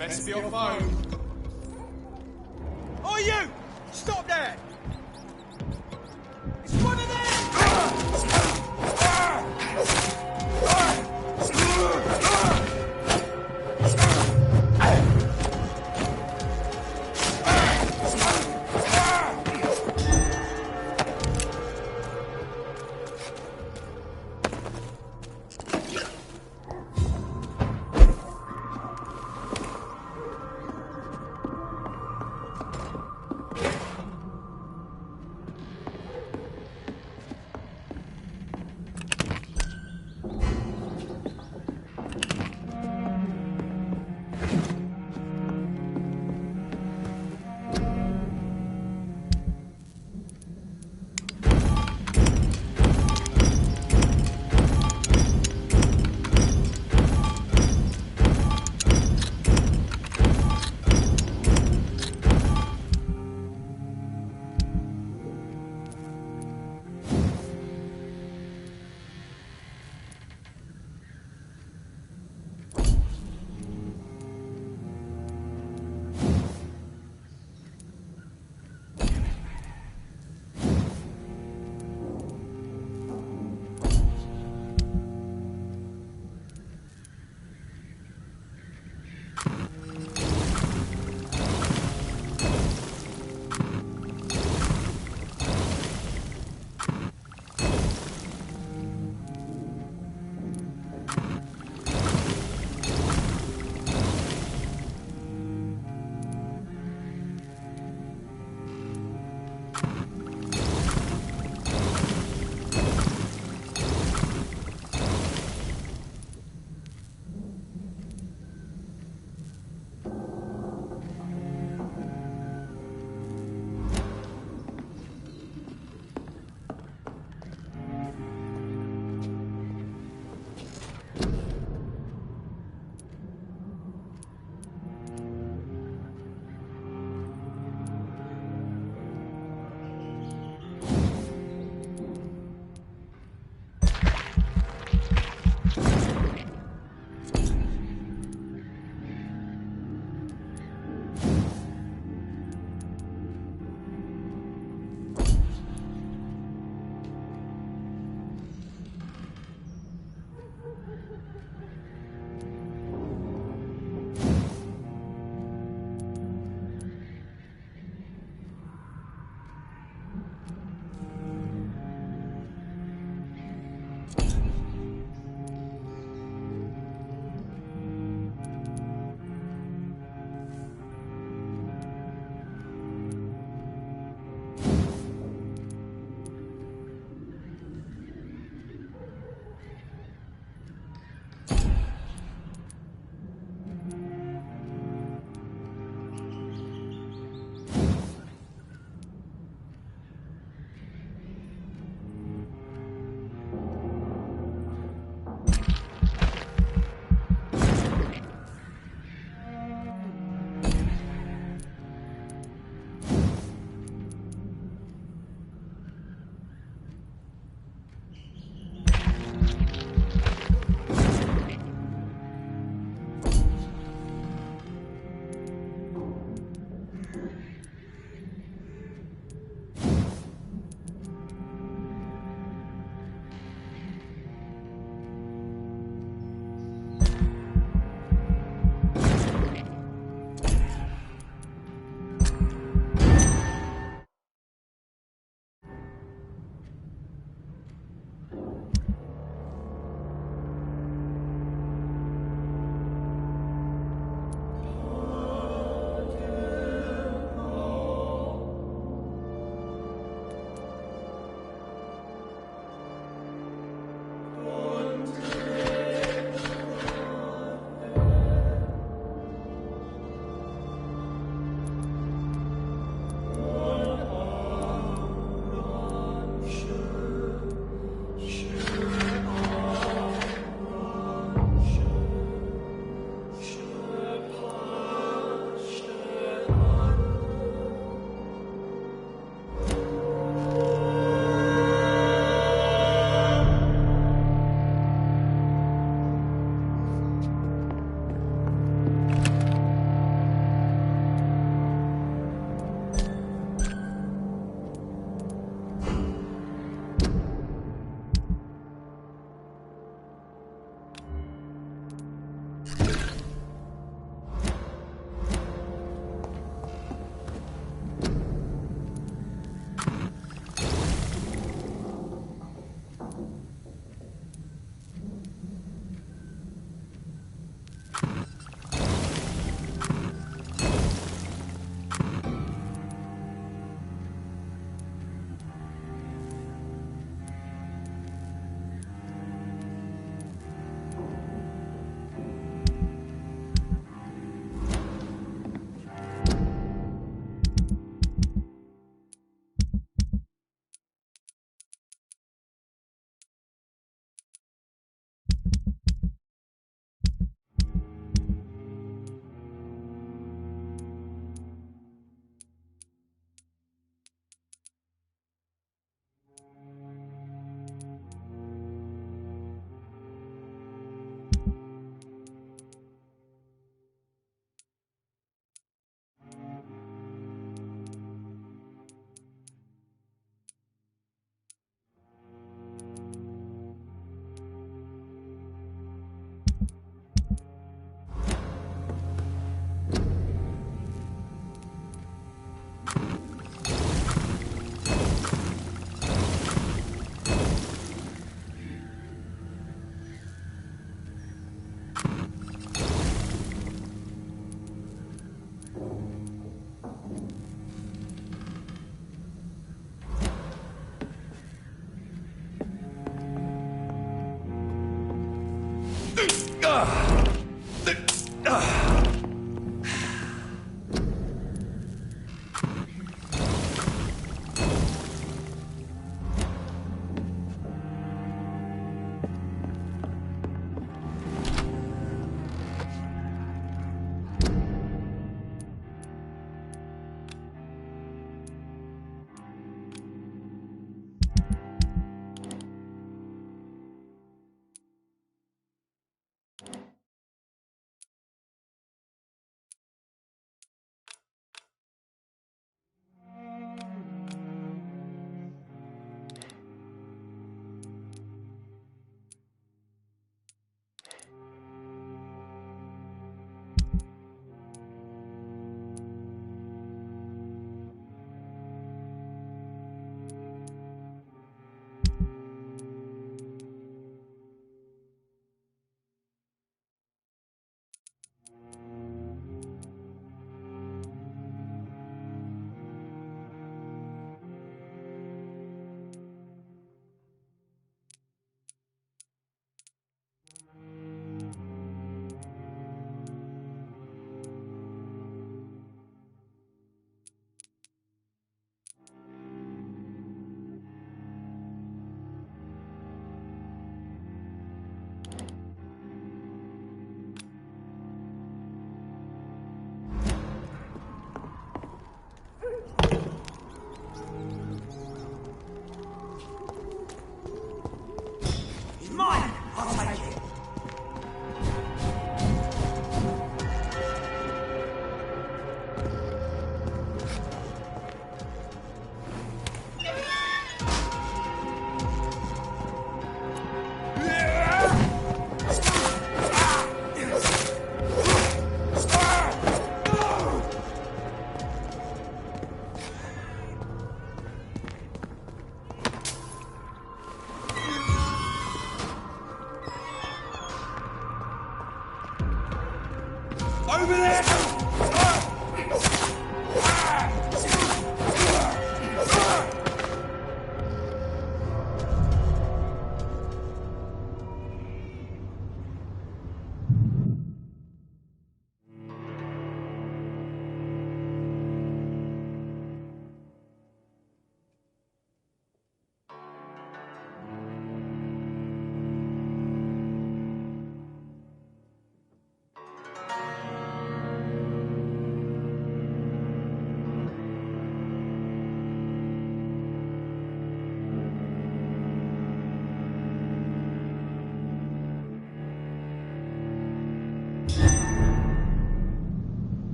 Best be your phone. Oh, you! Stop there! It's one of them!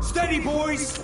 Steady, boys!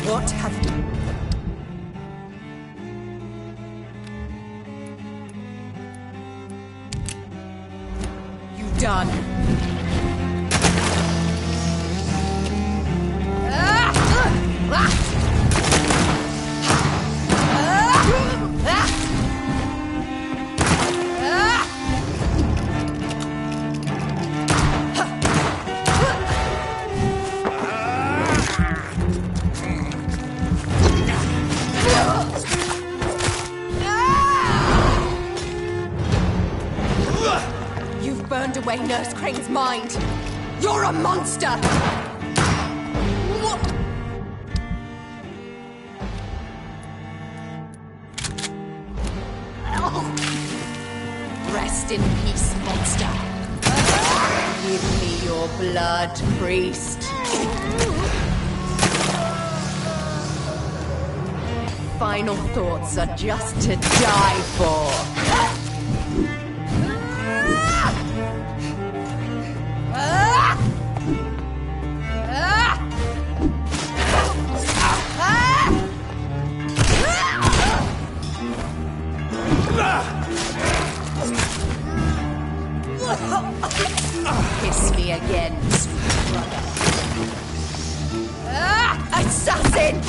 What have you... You done? Burned away Nurse Crane's mind. You're a monster! What? Rest in peace, monster. Give me your blood, priest. Final thoughts are just to die for. Kiss me again, sweet brother. Assassin!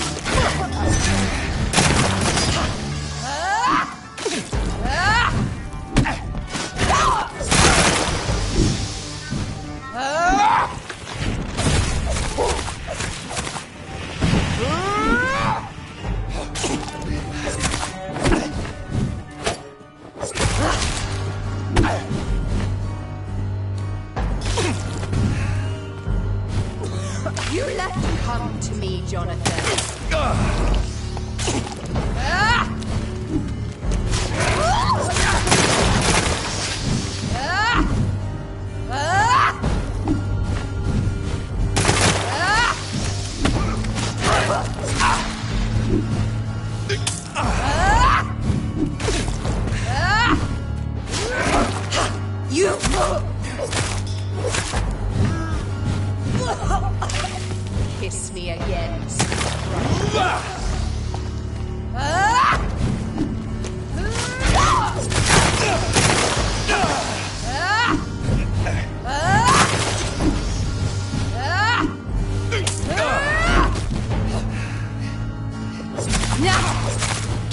You let him come to me, Jonathan.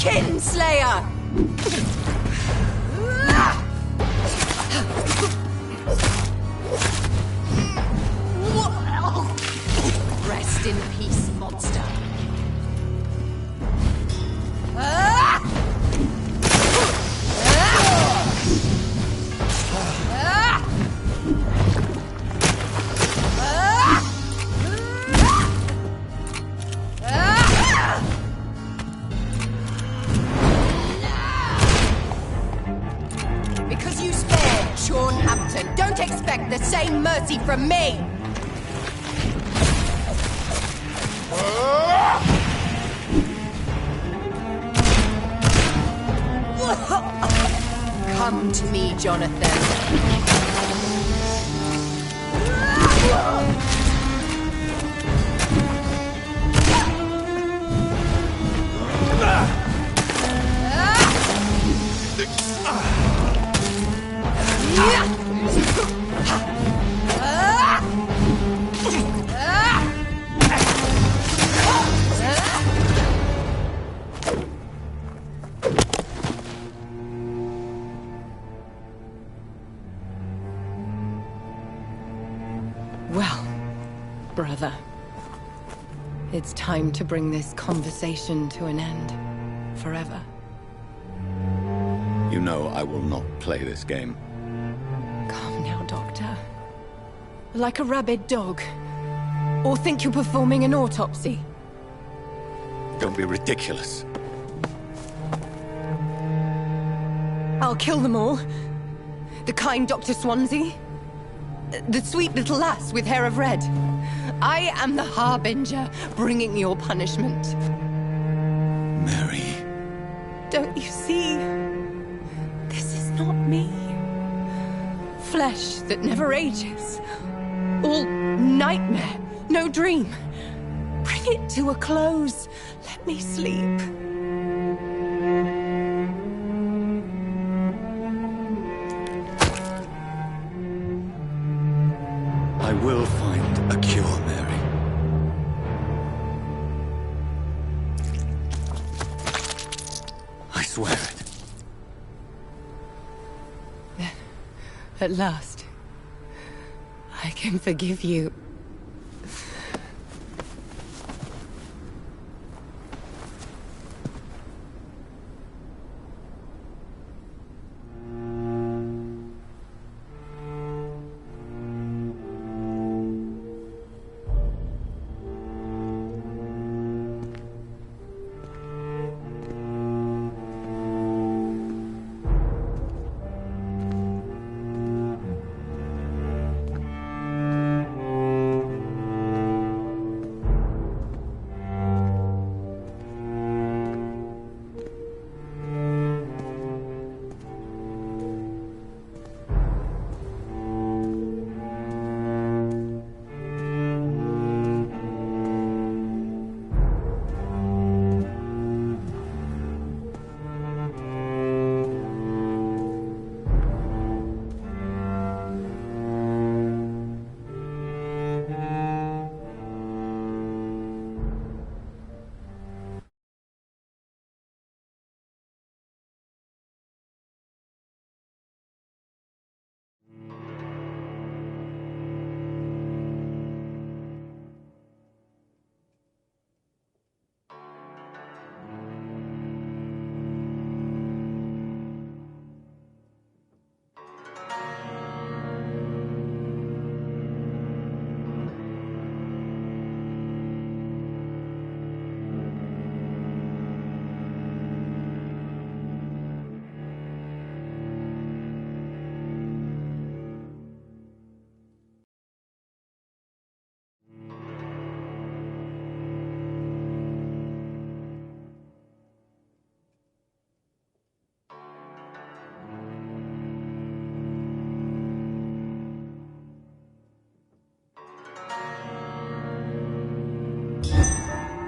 Kinslayer! Rest in peace, monster. Because you spared Sean Hampton, don't expect the same mercy from me! Come to me, Jonathan. Well, brother, it's time to bring this conversation to an end. Forever. You know I will not play this game. Calm now, Doctor. Like a rabid dog. Or think you're performing an autopsy. Don't be ridiculous. I'll kill them all. The kind Dr. Swansea. The sweet little lass with hair of red. I am the Harbinger, bringing your punishment. Mary. Don't you see? This is not me. Flesh that never ages. All nightmare, no dream. Bring it to a close. Let me sleep. I will find a cure, Mary. I swear it. Then, at last, I can forgive you.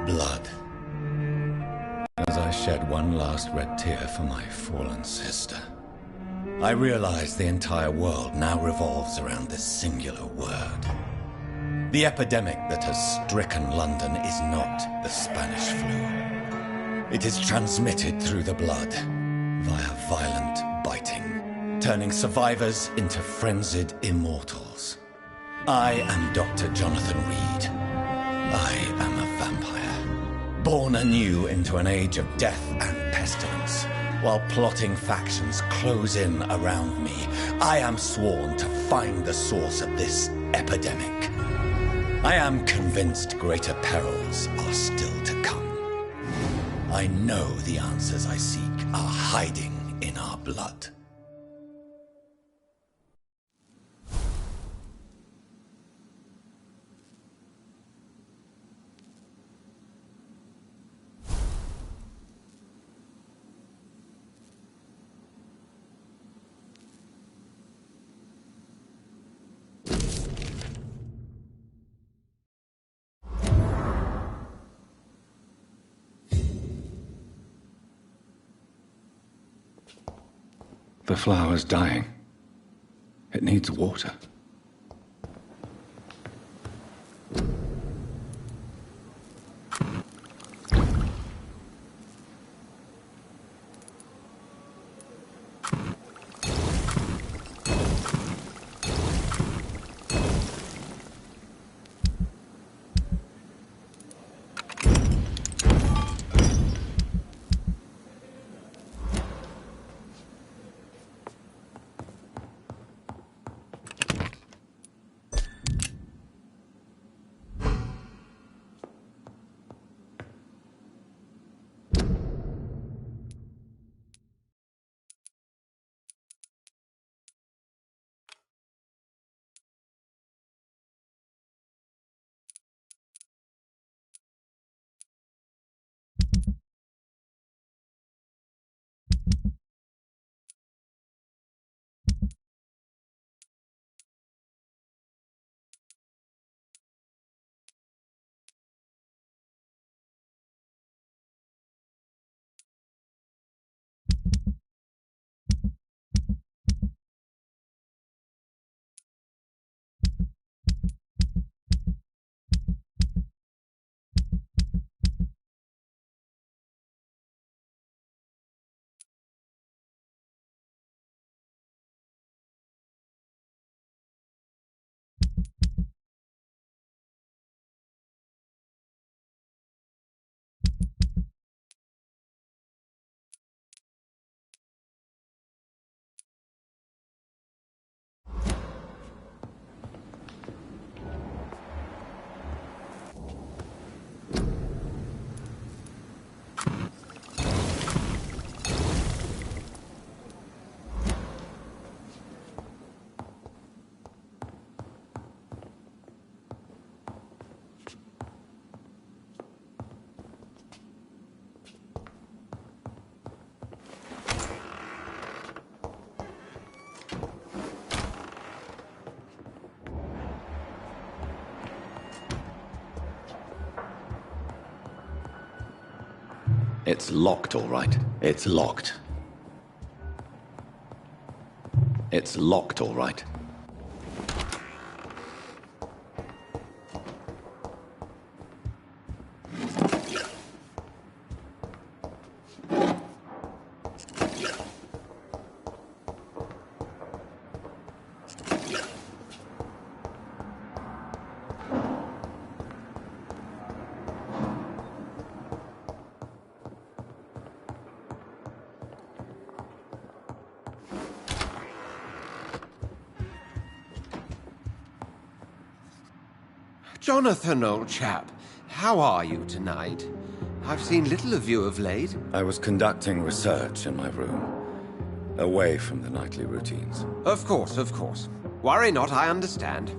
Blood. As I shed one last red tear for my fallen sister, I realize the entire world now revolves around this singular word. The epidemic that has stricken London is not the Spanish flu. It is transmitted through the blood, via violent biting, turning survivors into frenzied immortals. I am Dr. Jonathan Reed. I am a vampire, born anew into an age of death and pestilence. While plotting factions close in around me, I am sworn to find the source of this epidemic. I am convinced greater perils are still to come. I know the answers I seek are hiding in our blood. The flower's dying. It needs water. It's locked, all right. It's locked. It's locked, all right. Jonathan, old chap, how are you tonight? I've seen little of you of late. I was conducting research in my room, away from the nightly routines. Of course, of course. Worry not, I understand.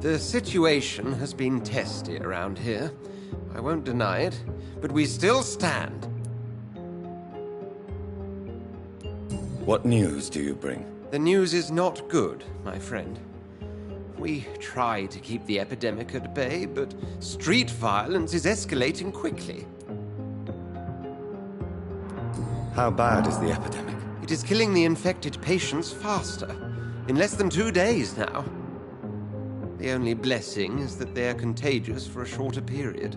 The situation has been testy around here. I won't deny it, but we still stand. What news do you bring? The news is not good, my friend. We try to keep the epidemic at bay, but street violence is escalating quickly. How bad is the epidemic? It is killing the infected patients faster. In less than 2 days now. The only blessing is that they are contagious for a shorter period.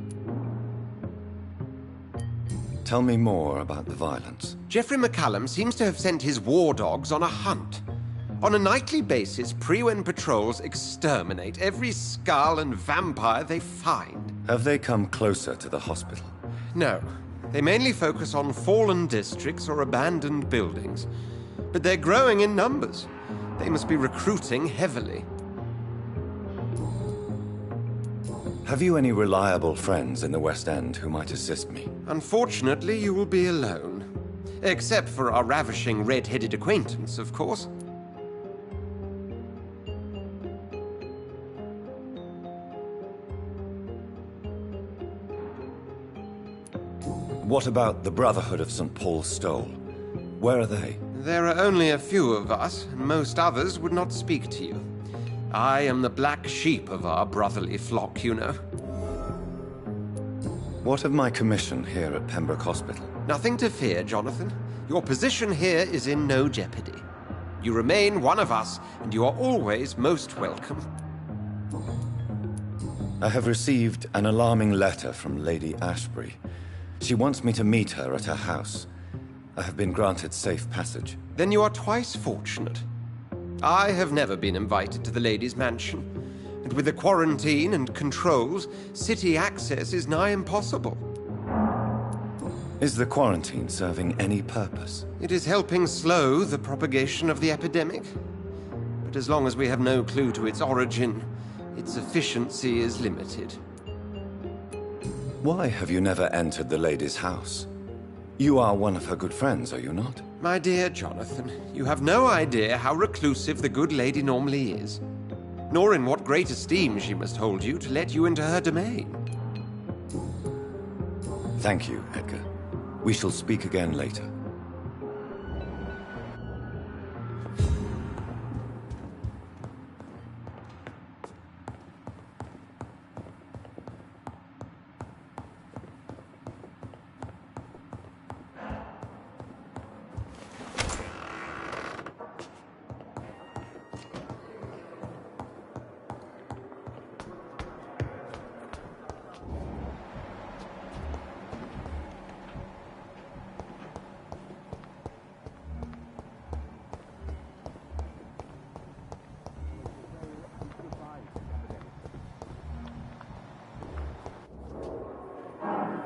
Tell me more about the violence. Geoffrey McCallum seems to have sent his war dogs on a hunt. On a nightly basis, Priwen patrols exterminate every skull and vampire they find. Have they come closer to the hospital? No. They mainly focus on fallen districts or abandoned buildings. But they're growing in numbers. They must be recruiting heavily. Have you any reliable friends in the West End who might assist me? Unfortunately, you will be alone. Except for our ravishing red-headed acquaintance, of course. What about the Brotherhood of St. Paul's Stole? Where are they? There are only a few of us, and most others would not speak to you. I am the black sheep of our brotherly flock, you know. What of my commission here at Pembroke Hospital? Nothing to fear, Jonathan. Your position here is in no jeopardy. You remain one of us, and you are always most welcome. I have received an alarming letter from Lady Ashbury. She wants me to meet her at her house. I have been granted safe passage. Then you are twice fortunate. I have never been invited to the lady's mansion, and with the quarantine and controls, city access is nigh impossible. Is the quarantine serving any purpose? It is helping slow the propagation of the epidemic. But as long as we have no clue to its origin, its efficiency is limited. Why have you never entered the lady's house? You are one of her good friends, are you not? My dear Jonathan, you have no idea how reclusive the good lady normally is, nor in what great esteem she must hold you to let you into her domain. Thank you, Edgar. We shall speak again later.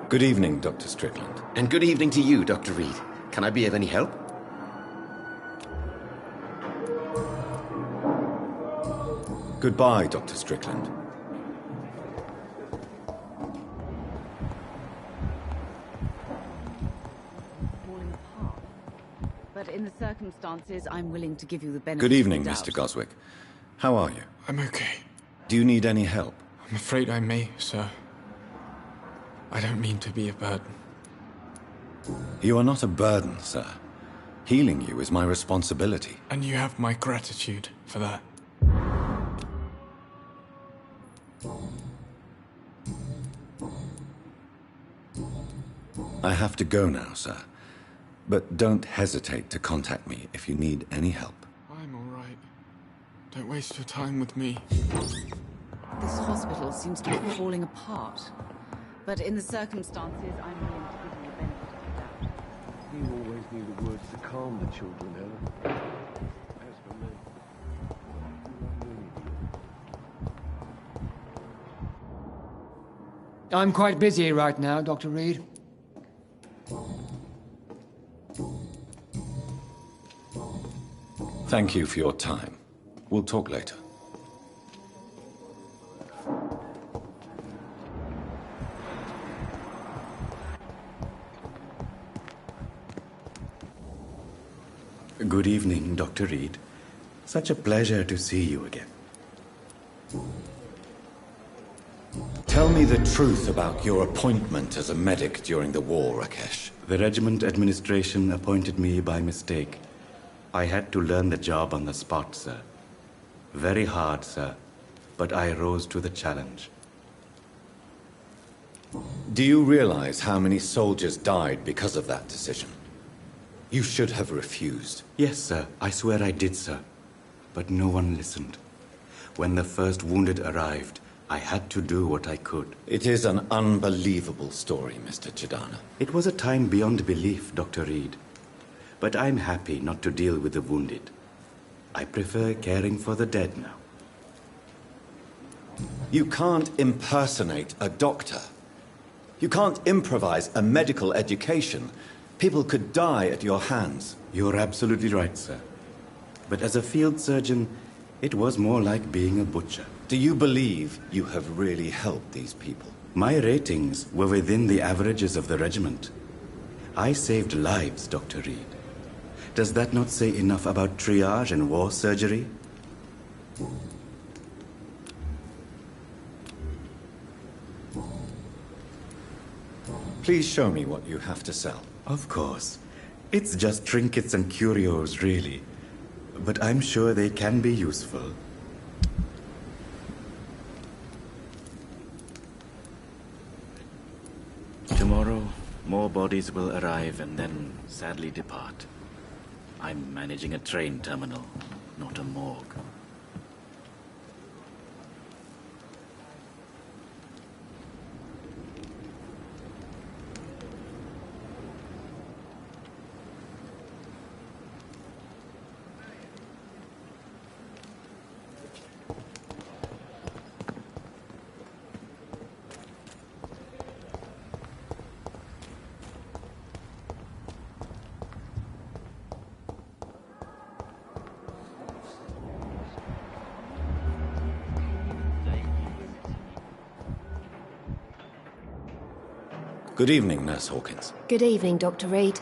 Good evening, Dr. Strickland. And good evening to you, Dr. Reed. Can I be of any help? Goodbye, Dr. Strickland. Falling apart. But in the circumstances, I'm willing to give you the benefit Good evening, of the doubt. Mr. Goswick. How are you? I'm okay. Do you need any help? I'm afraid I may, sir. I don't mean to be a burden. You are not a burden, sir. Healing you is my responsibility. And you have my gratitude for that. I have to go now, sir. But don't hesitate to contact me if you need any help. I'm all right. Don't waste your time with me. This hospital seems to be falling apart. But in the circumstances, I'm willing to give you the benefit of the doubt. You always knew the words to calm the children, Helen. As for me, I'm quite busy right now, Dr. Reed. Thank you for your time. We'll talk later. Good evening, Dr. Reed. Such a pleasure to see you again. Tell me the truth about your appointment as a medic during the war, Rakesh. The regiment administration appointed me by mistake. I had to learn the job on the spot, sir. Very hard, sir, but I rose to the challenge. Do you realize how many soldiers died because of that decision? You should have refused. Yes, sir. I swear I did, sir. But no one listened. When the first wounded arrived, I had to do what I could. It is an unbelievable story, Mr. Chidana. It was a time beyond belief, Dr. Reed. But I'm happy not to deal with the wounded. I prefer caring for the dead now. You can't impersonate a doctor. You can't improvise a medical education. People could die at your hands. You're absolutely right, sir. But as a field surgeon, it was more like being a butcher. Do you believe you have really helped these people? My ratings were within the averages of the regiment. I saved lives, Dr. Reed. Does that not say enough about triage and war surgery? Please show me what you have to sell. Of course. It's just trinkets and curios, really. But I'm sure they can be useful. Tomorrow, more bodies will arrive and then sadly depart. I'm managing a train terminal, not a morgue. Good evening, Nurse Hawkins. Good evening, Dr. Reed.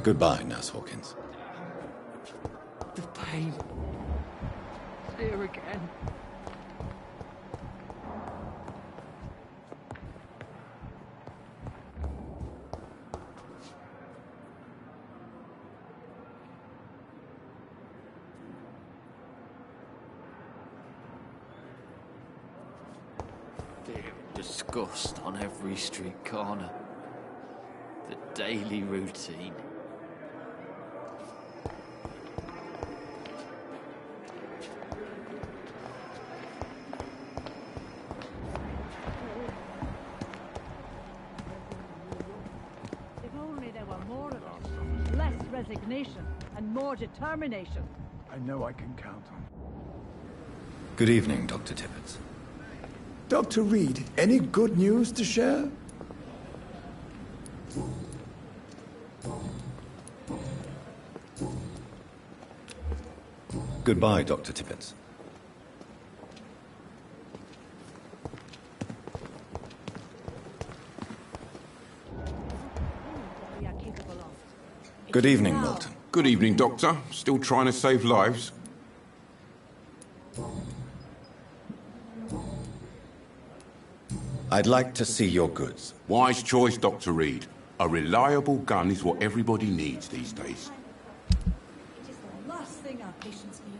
Goodbye, Nurse Hawkins. The pain. It's here again. Disgust on every street corner. The daily routine. If only there were more of it. Less resignation and more determination. I know I can count on. Good evening, Dr. Tibbets. Dr. Reed, any good news to share? Goodbye, Dr. Tibbets. Good evening, Milton. Good evening, Doctor. Still trying to save lives? I'd like to see your goods. Wise choice, Dr. Reed. A reliable gun is what everybody needs these days. It is the last thing our patients need.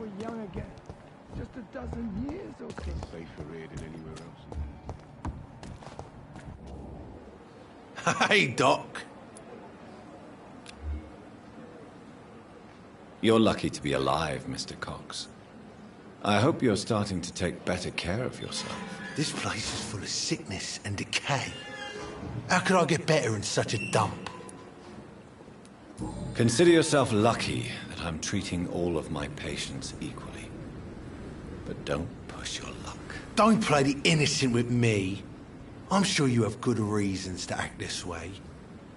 We're young again. Just a dozen years or so. Safer here than anywhere else. Hey, Doc. You're lucky to be alive, Mr. Cox. I hope you're starting to take better care of yourself. This place is full of sickness and decay. How could I get better in such a dump? Consider yourself lucky that I'm treating all of my patients equally. But don't push your luck. Don't play the innocent with me. I'm sure you have good reasons to act this way.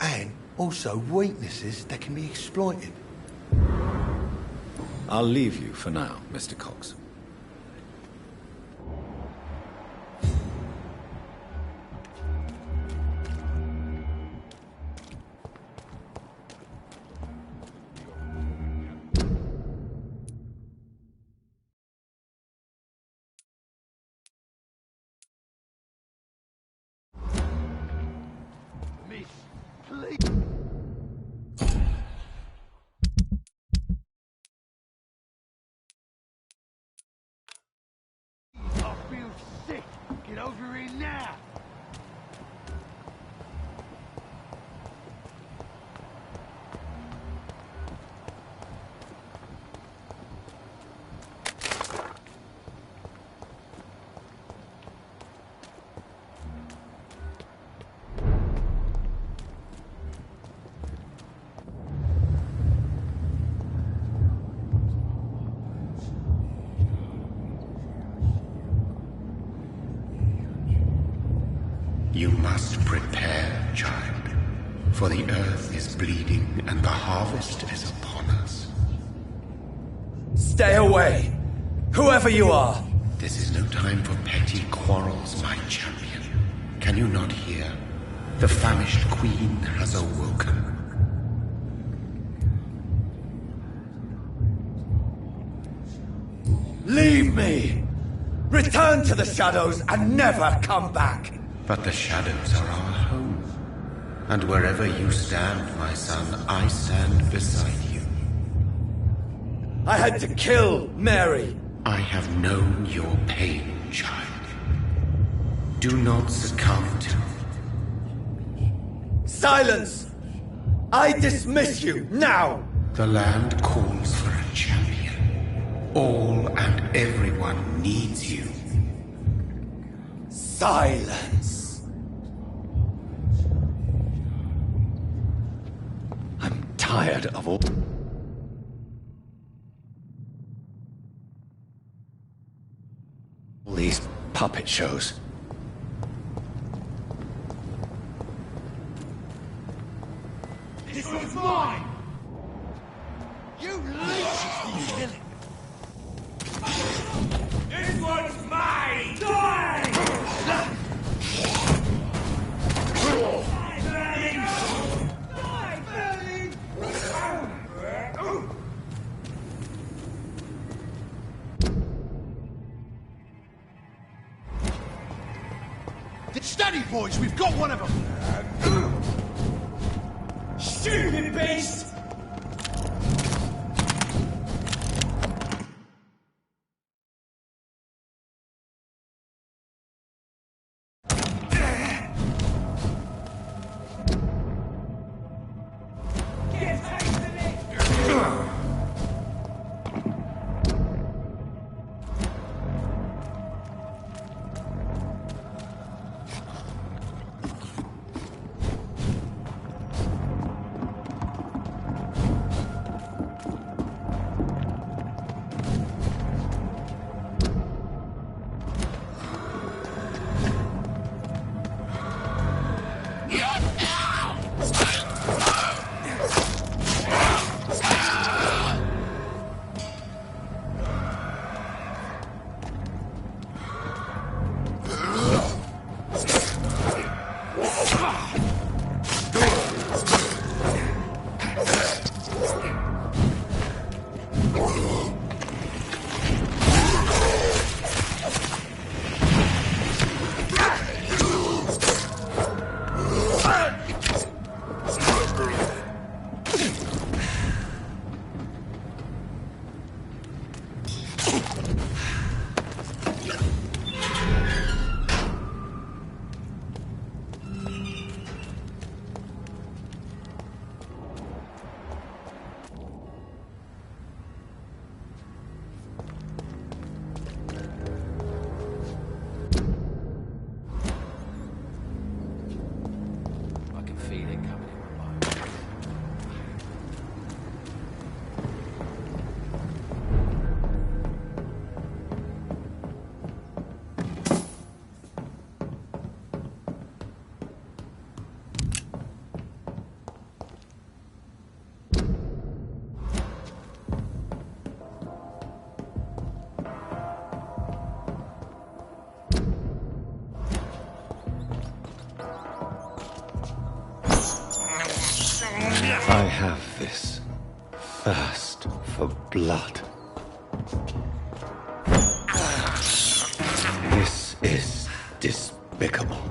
And also weaknesses that can be exploited. I'll leave you for now, Mr. Cox. You must prepare, child, for the earth is bleeding and the harvest is upon us. Stay away, whoever you are. This is no time for petty quarrels, my champion. Can you not hear? The famished queen has awoken. Leave me! Return to the shadows and never come back! But the shadows are our home. And wherever you stand, my son, I stand beside you. I had to kill Mary. I have known your pain, child. Do not succumb to... Silence! I dismiss you, now! The land calls for a champion. All and everyone needs you. Silence! I'm tired of all these puppet shows. This one's mine! You leeches will kill it! This one's mine! Die! Steady, boys, we've got one of them! Stupid beast! I have this thirst for blood. This is despicable.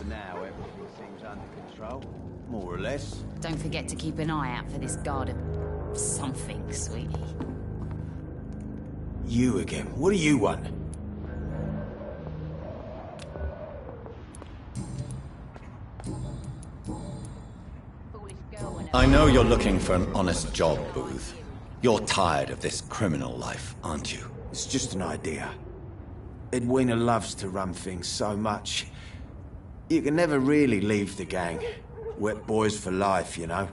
Now everything seems under control, more or less. Don't forget to keep an eye out for this guard of something, sweetie. You again. What do you want? I know you're looking for an honest job, Booth. You're tired of this criminal life, aren't you? It's just an idea. Edwina loves to run things so much. You can never really leave the gang. Wet boys for life, you know.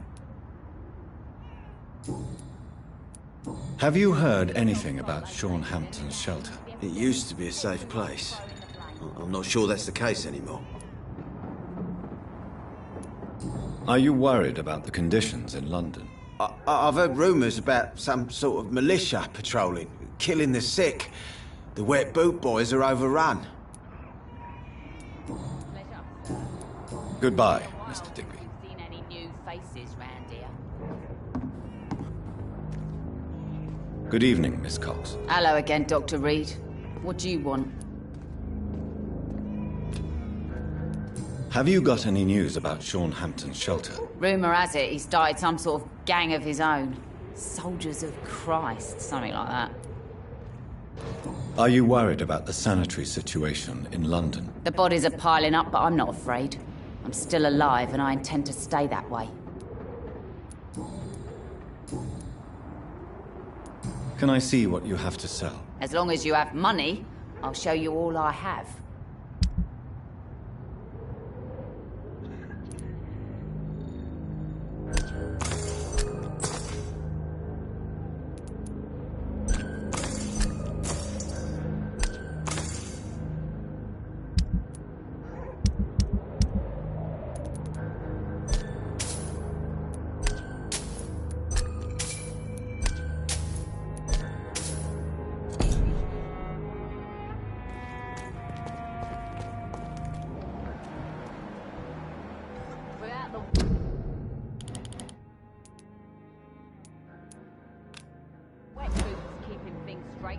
Have you heard anything about Sean Hampton's shelter? It used to be a safe place. I'm not sure that's the case anymore. Are you worried about the conditions in London? I've heard rumours about some sort of militia patrolling, killing the sick. The wet boot boys are overrun. Goodbye, Mr. Digby. Seen any new faces round here? Good evening, Miss Cox. Hello again, Dr. Reed. What do you want? Have you got any news about Sean Hampton's shelter? Rumour has it he's started some sort of gang of his own. Soldiers of Christ, something like that. Are you worried about the sanitary situation in London? The bodies are piling up, but I'm not afraid. I'm still alive, and I intend to stay that way. Can I see what you have to sell? As long as you have money, I'll show you all I have.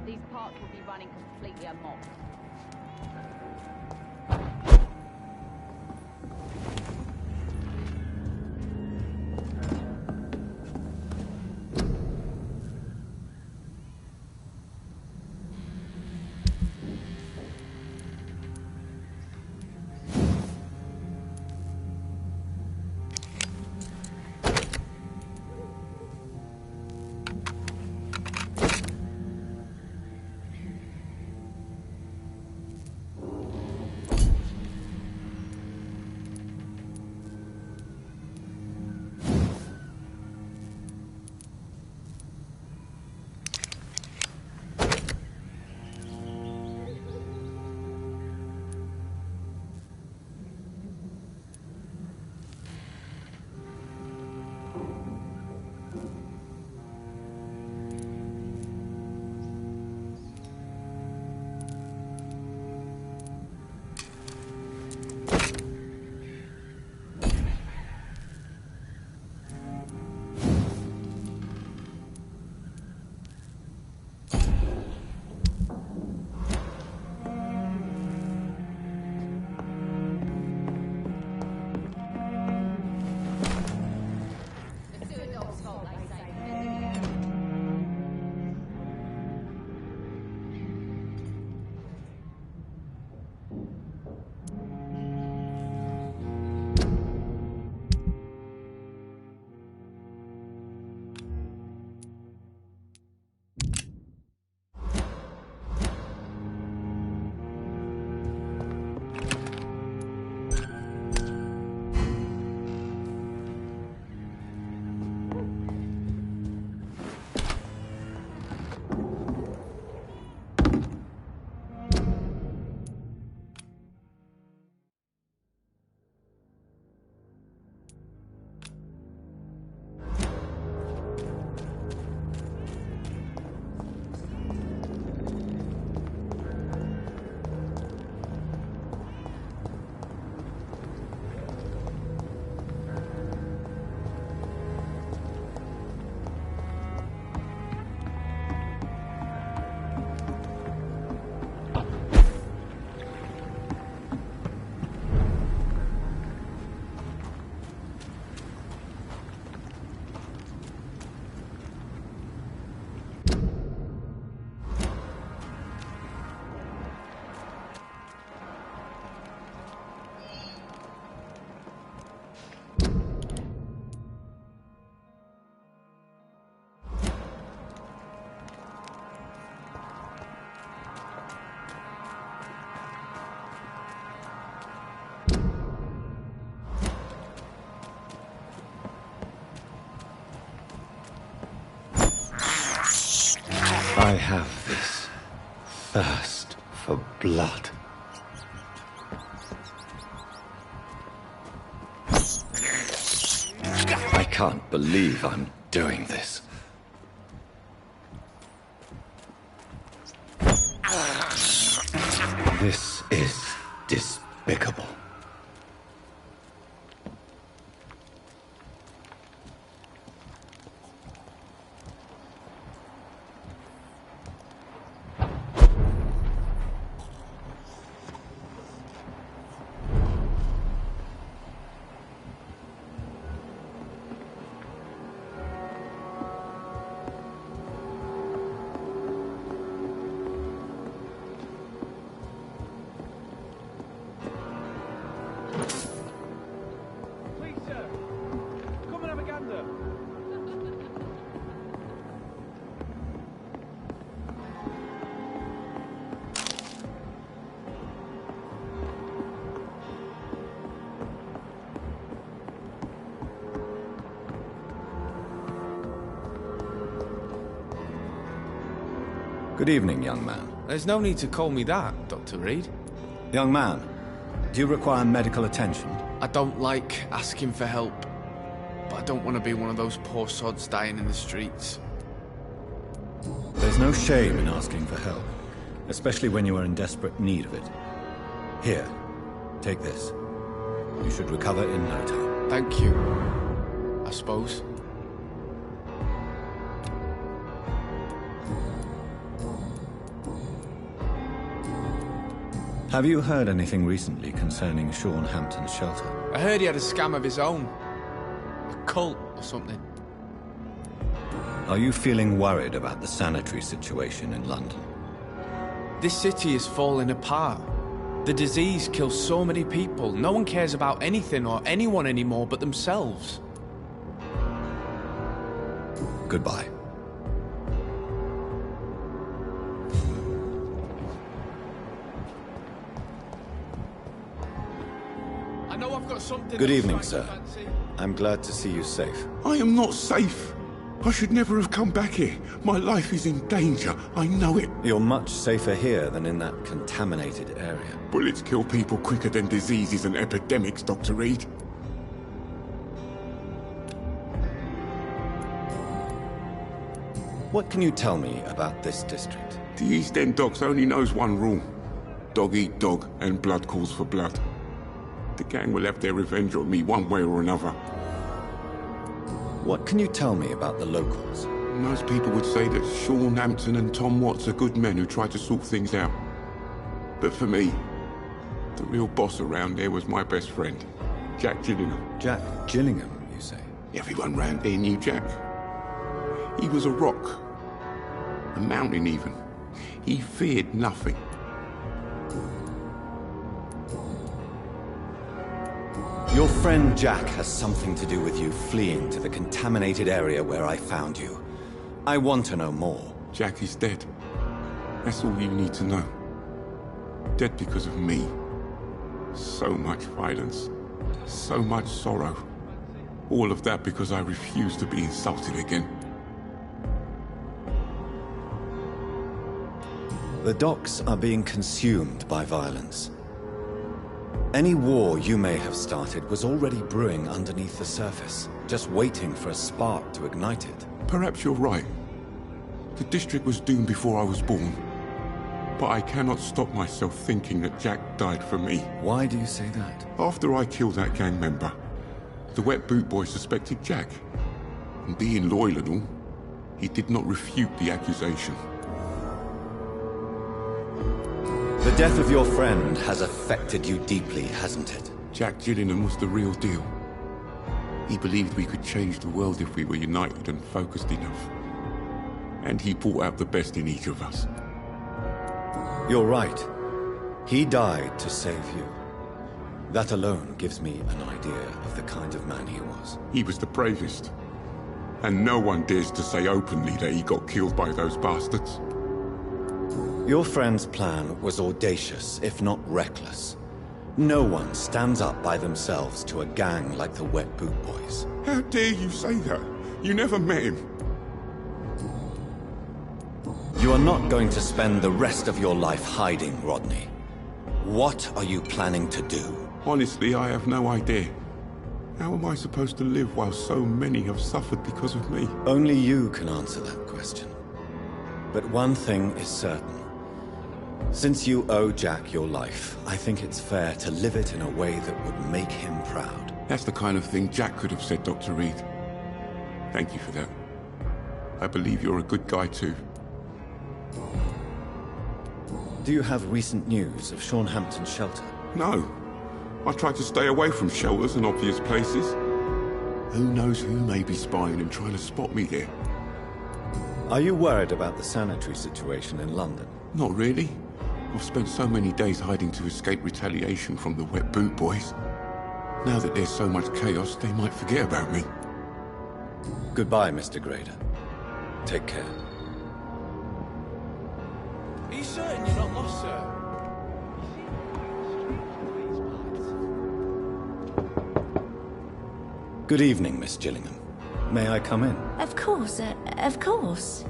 These parts will be running completely amok. I have this thirst for blood. I can't believe I'm doing this. This is despicable. Good evening, young man. There's no need to call me that, Dr. Reed. Young man, do you require medical attention? I don't like asking for help, but I don't want to be one of those poor sods dying in the streets. There's no shame in asking for help, especially when you are in desperate need of it. Here, take this. You should recover in no time. Thank you, I suppose. Have you heard anything recently concerning Sean Hampton's shelter? I heard he had a scam of his own. A cult or something. Are you feeling worried about the sanitary situation in London? This city is falling apart. The disease kills so many people. No one cares about anything or anyone anymore but themselves. Goodbye. I know I've got something. Good evening, sir. I'm glad to see you safe. I am not safe. I should never have come back here. My life is in danger. I know it. You're much safer here than in that contaminated area. Bullets kill people quicker than diseases and epidemics, Dr. Reed. What can you tell me about this district? The East End docks only knows one rule. Dog eat dog, and blood calls for blood. The gang will have their revenge on me one way or another. What can you tell me about the locals? Most people would say that Sean Hampton and Tom Watts are good men who try to sort things out. But for me, the real boss around there was my best friend, Jack Gillingham. Jack Gillingham, you say? Everyone round there knew Jack. He was a rock. A mountain even. He feared nothing. Your friend Jack has something to do with you fleeing to the contaminated area where I found you. I want to know more. Jack is dead. That's all you need to know. Dead because of me. So much violence. So much sorrow. All of that because I refused to be insulted again. The docks are being consumed by violence. Any war you may have started was already brewing underneath the surface, just waiting for a spark to ignite it. Perhaps you're right. The district was doomed before I was born. But I cannot stop myself thinking that Jack died for me. Why do you say that? After I killed that gang member, the Wet Boot Boy suspected Jack. And being loyal and all, he did not refute the accusation. The death of your friend has affected you deeply, hasn't it? Jack Gillingham was the real deal. He believed we could change the world if we were united and focused enough. And he brought out the best in each of us. You're right. He died to save you. That alone gives me an idea of the kind of man he was. He was the bravest. And no one dares to say openly that he got killed by those bastards. Your friend's plan was audacious, if not reckless. No one stands up by themselves to a gang like the Wet Boot Boys. How dare you say that? You never met him. You are not going to spend the rest of your life hiding, Rodney. What are you planning to do? Honestly, I have no idea. How am I supposed to live while so many have suffered because of me? Only you can answer that question. But one thing is certain. Since you owe Jack your life, I think it's fair to live it in a way that would make him proud. That's the kind of thing Jack could have said, Dr. Reed. Thank you for that. I believe you're a good guy too. Do you have recent news of Sean Hampton's shelter? No. I try to stay away from shelters and obvious places. Who knows who may be spying and trying to spot me there? Are you worried about the sanitary situation in London? Not really. I've spent so many days hiding to escape retaliation from the Wet Boot Boys. Now that there's so much chaos, they might forget about me. Goodbye, Mr. Grader. Take care. Are you certain you're not lost, sir? Good evening, Miss Gillingham. May I come in? Of course, of course.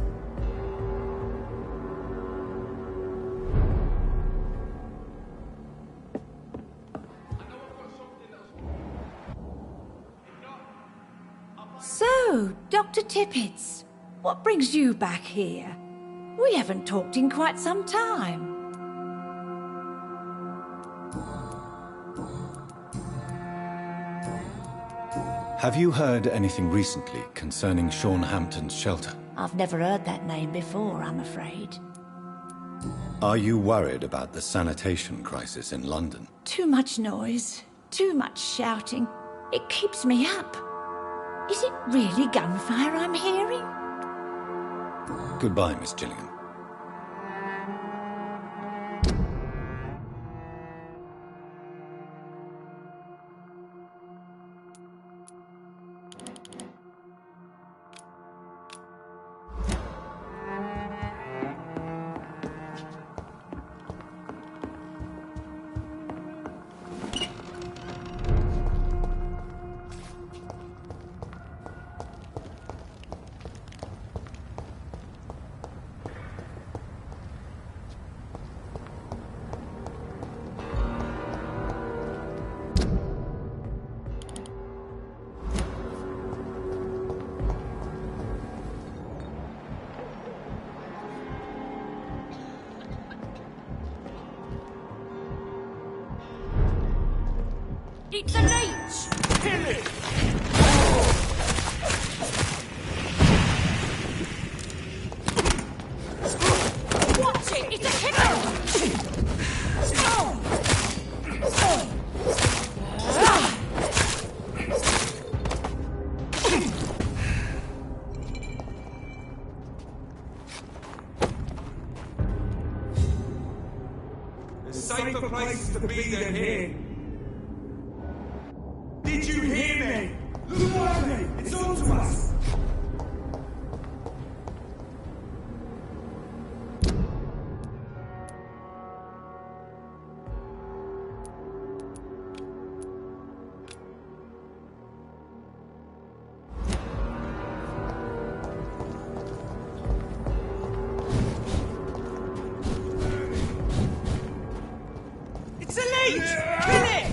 So, Dr. Tippets, what brings you back here? We haven't talked in quite some time. Have you heard anything recently concerning Sean Hampton's shelter? I've never heard that name before, I'm afraid. Are you worried about the sanitation crisis in London? Too much noise, too much shouting. It keeps me up. Is it really gunfire I'm hearing? Goodbye, Miss Gillingham. It's a leech! Kill it! Watch it! It's a killer! There's safer places to be than here. Did you hear me? Look at me! It's on to us! It's a leech! Kill it!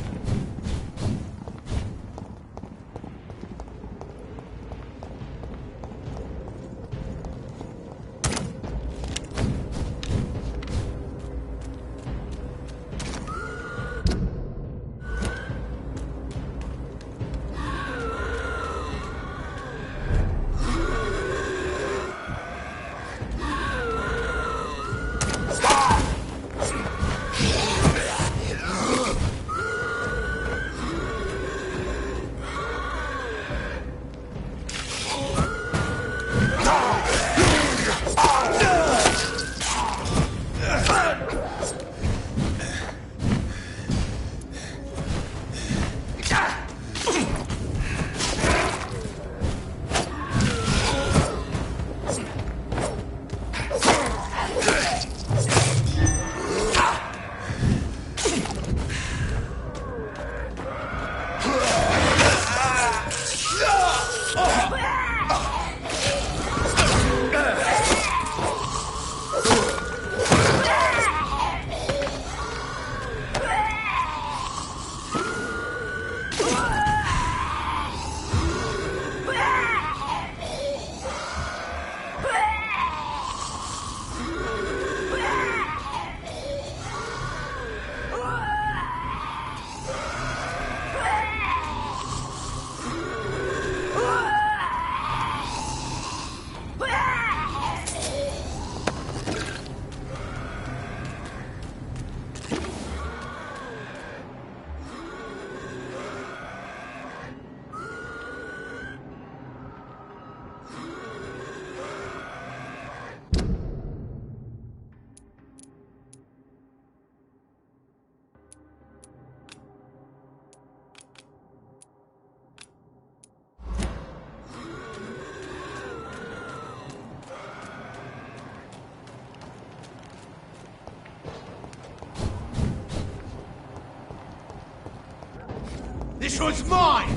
This one's mine!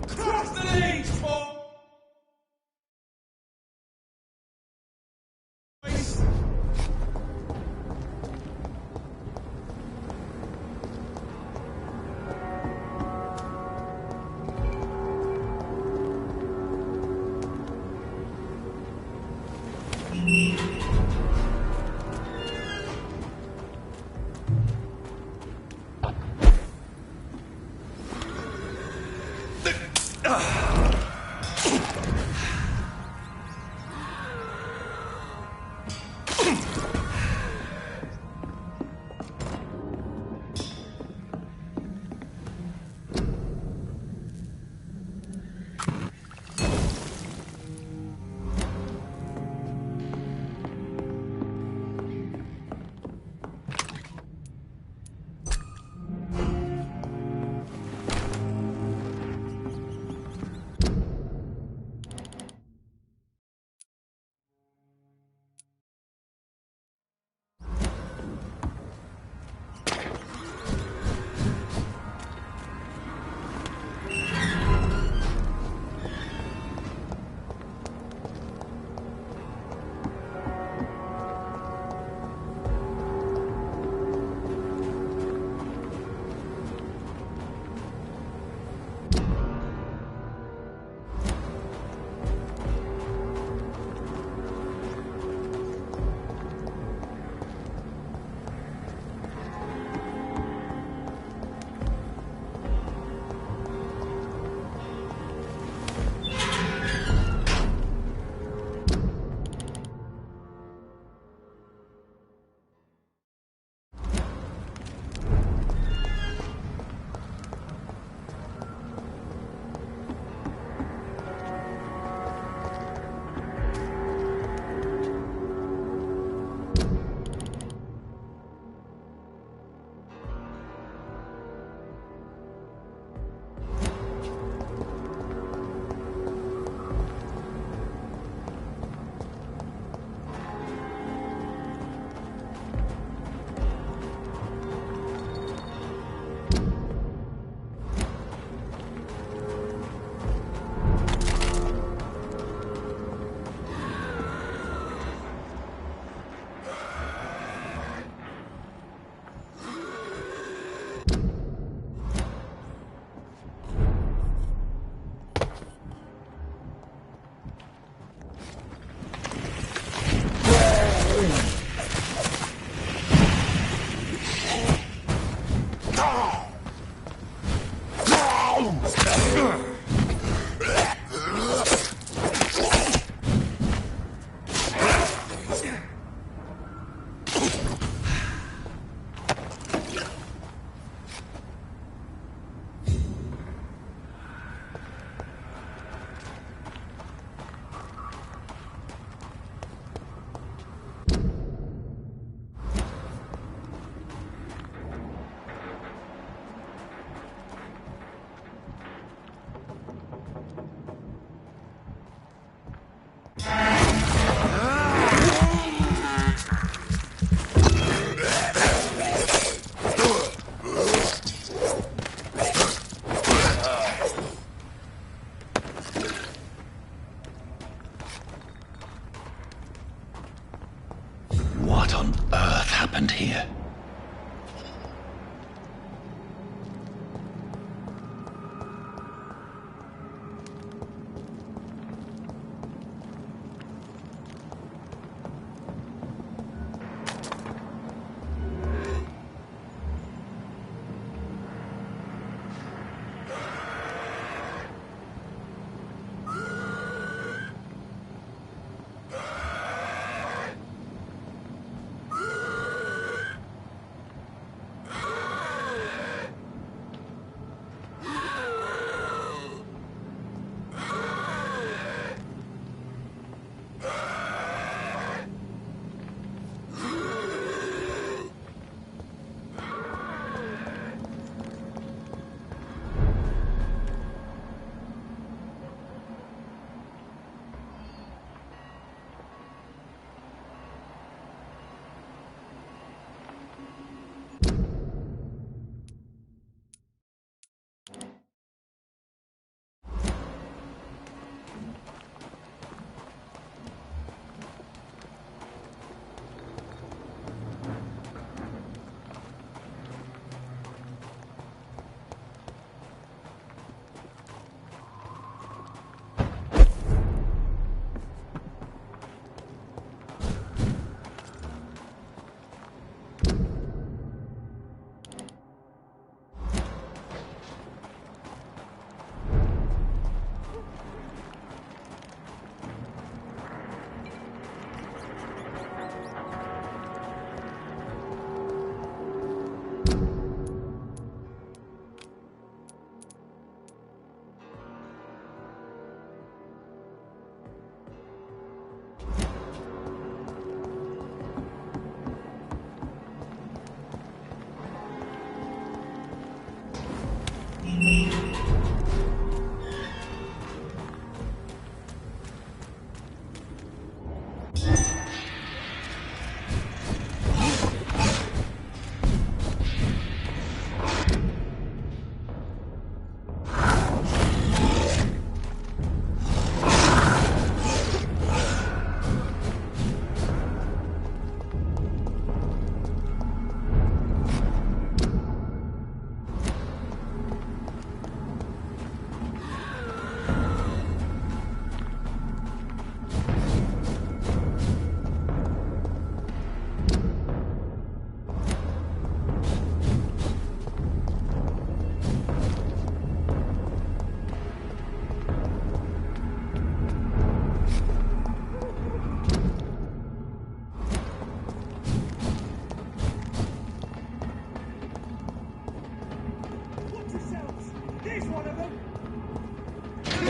Cross the leech, Paul!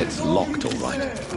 It's locked, all right.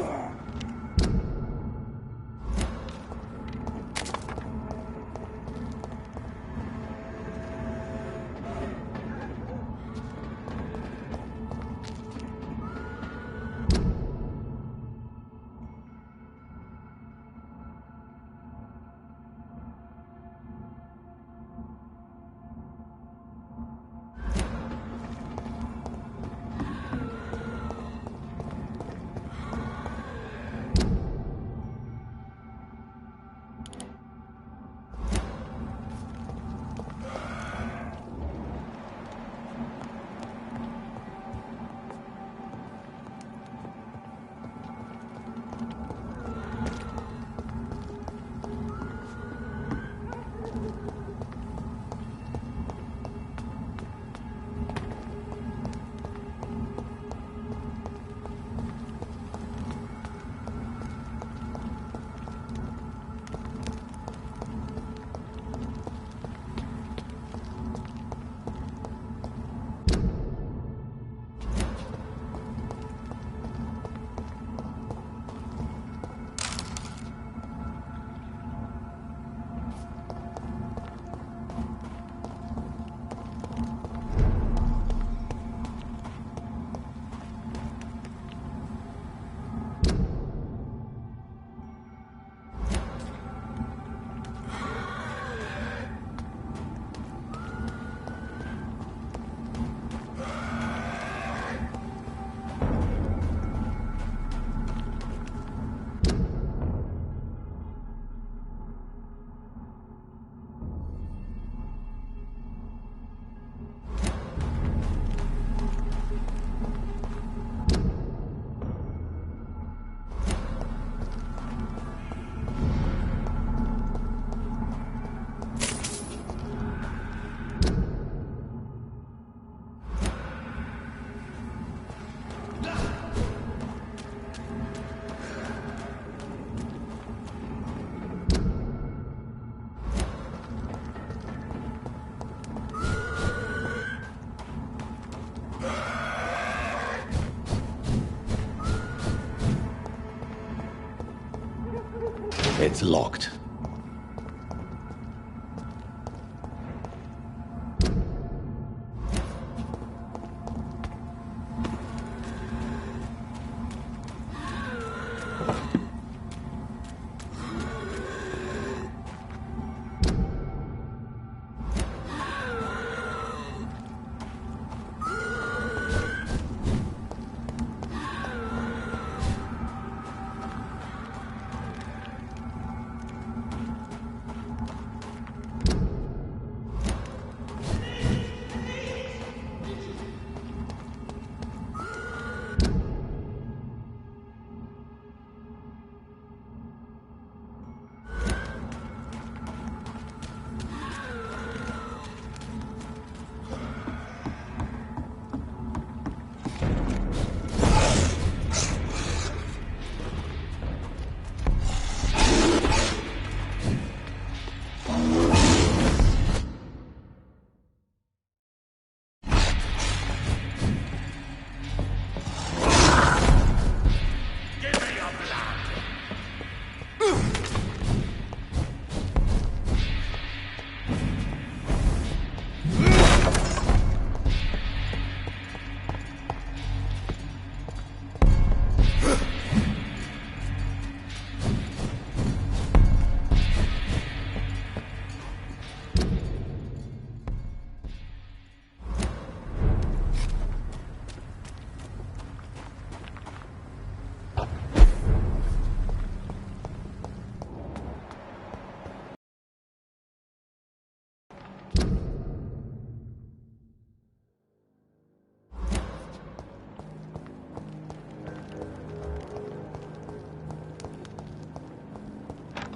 It's locked.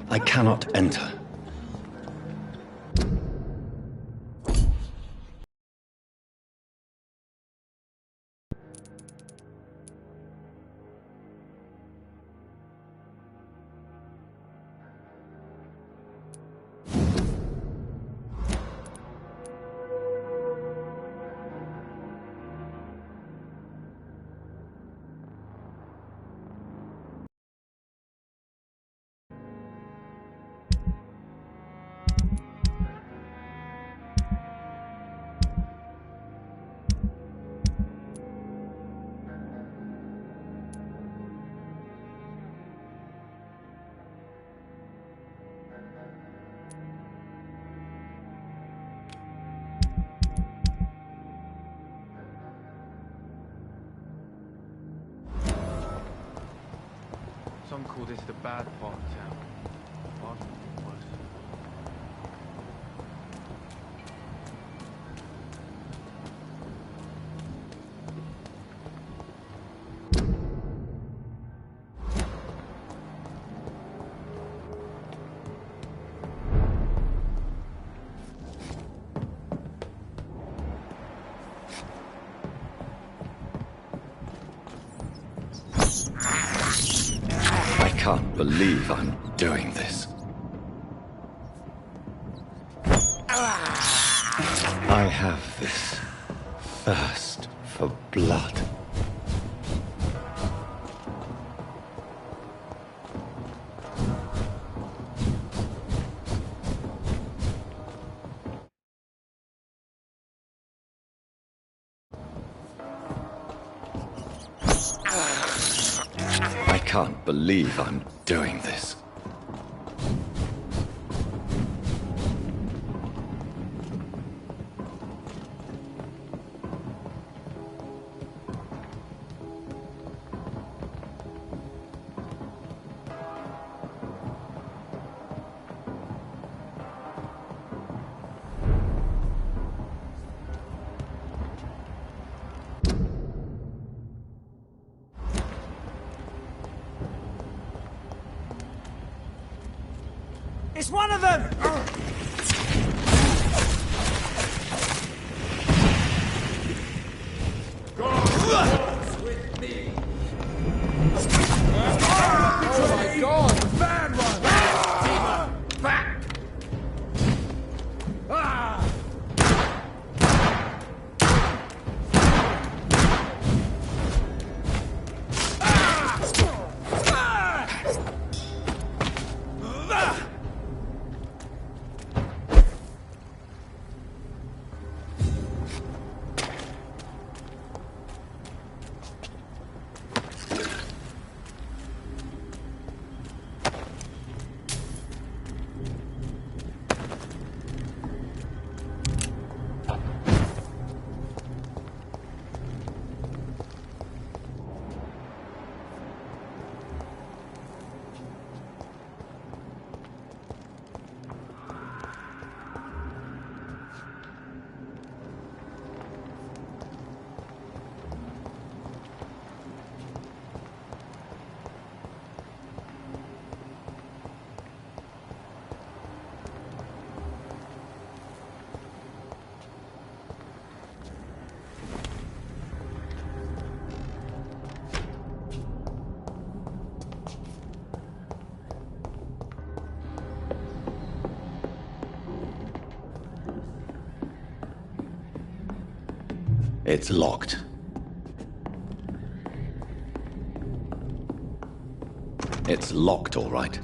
I cannot enter. Some call this the bad part of town. I've been worse. I can't believe I'm doing this. I have this thirst for blood. I can't believe I'm doing this. It's one of them! God with me. Oh my God! The van run! Back! It's locked. It's locked, all right.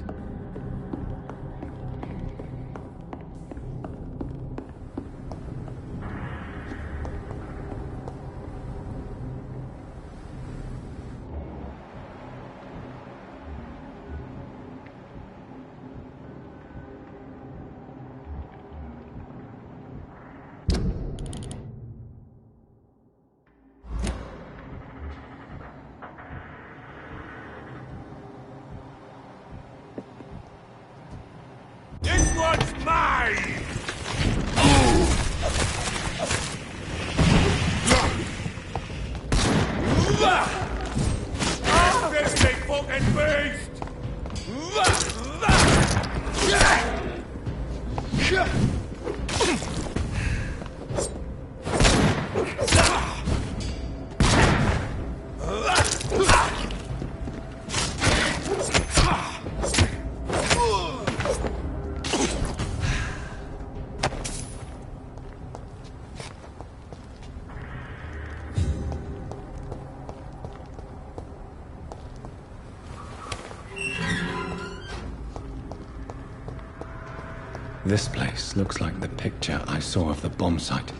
This one's mine! This big fucking beast! This place looks like the picture I saw of the bomb site.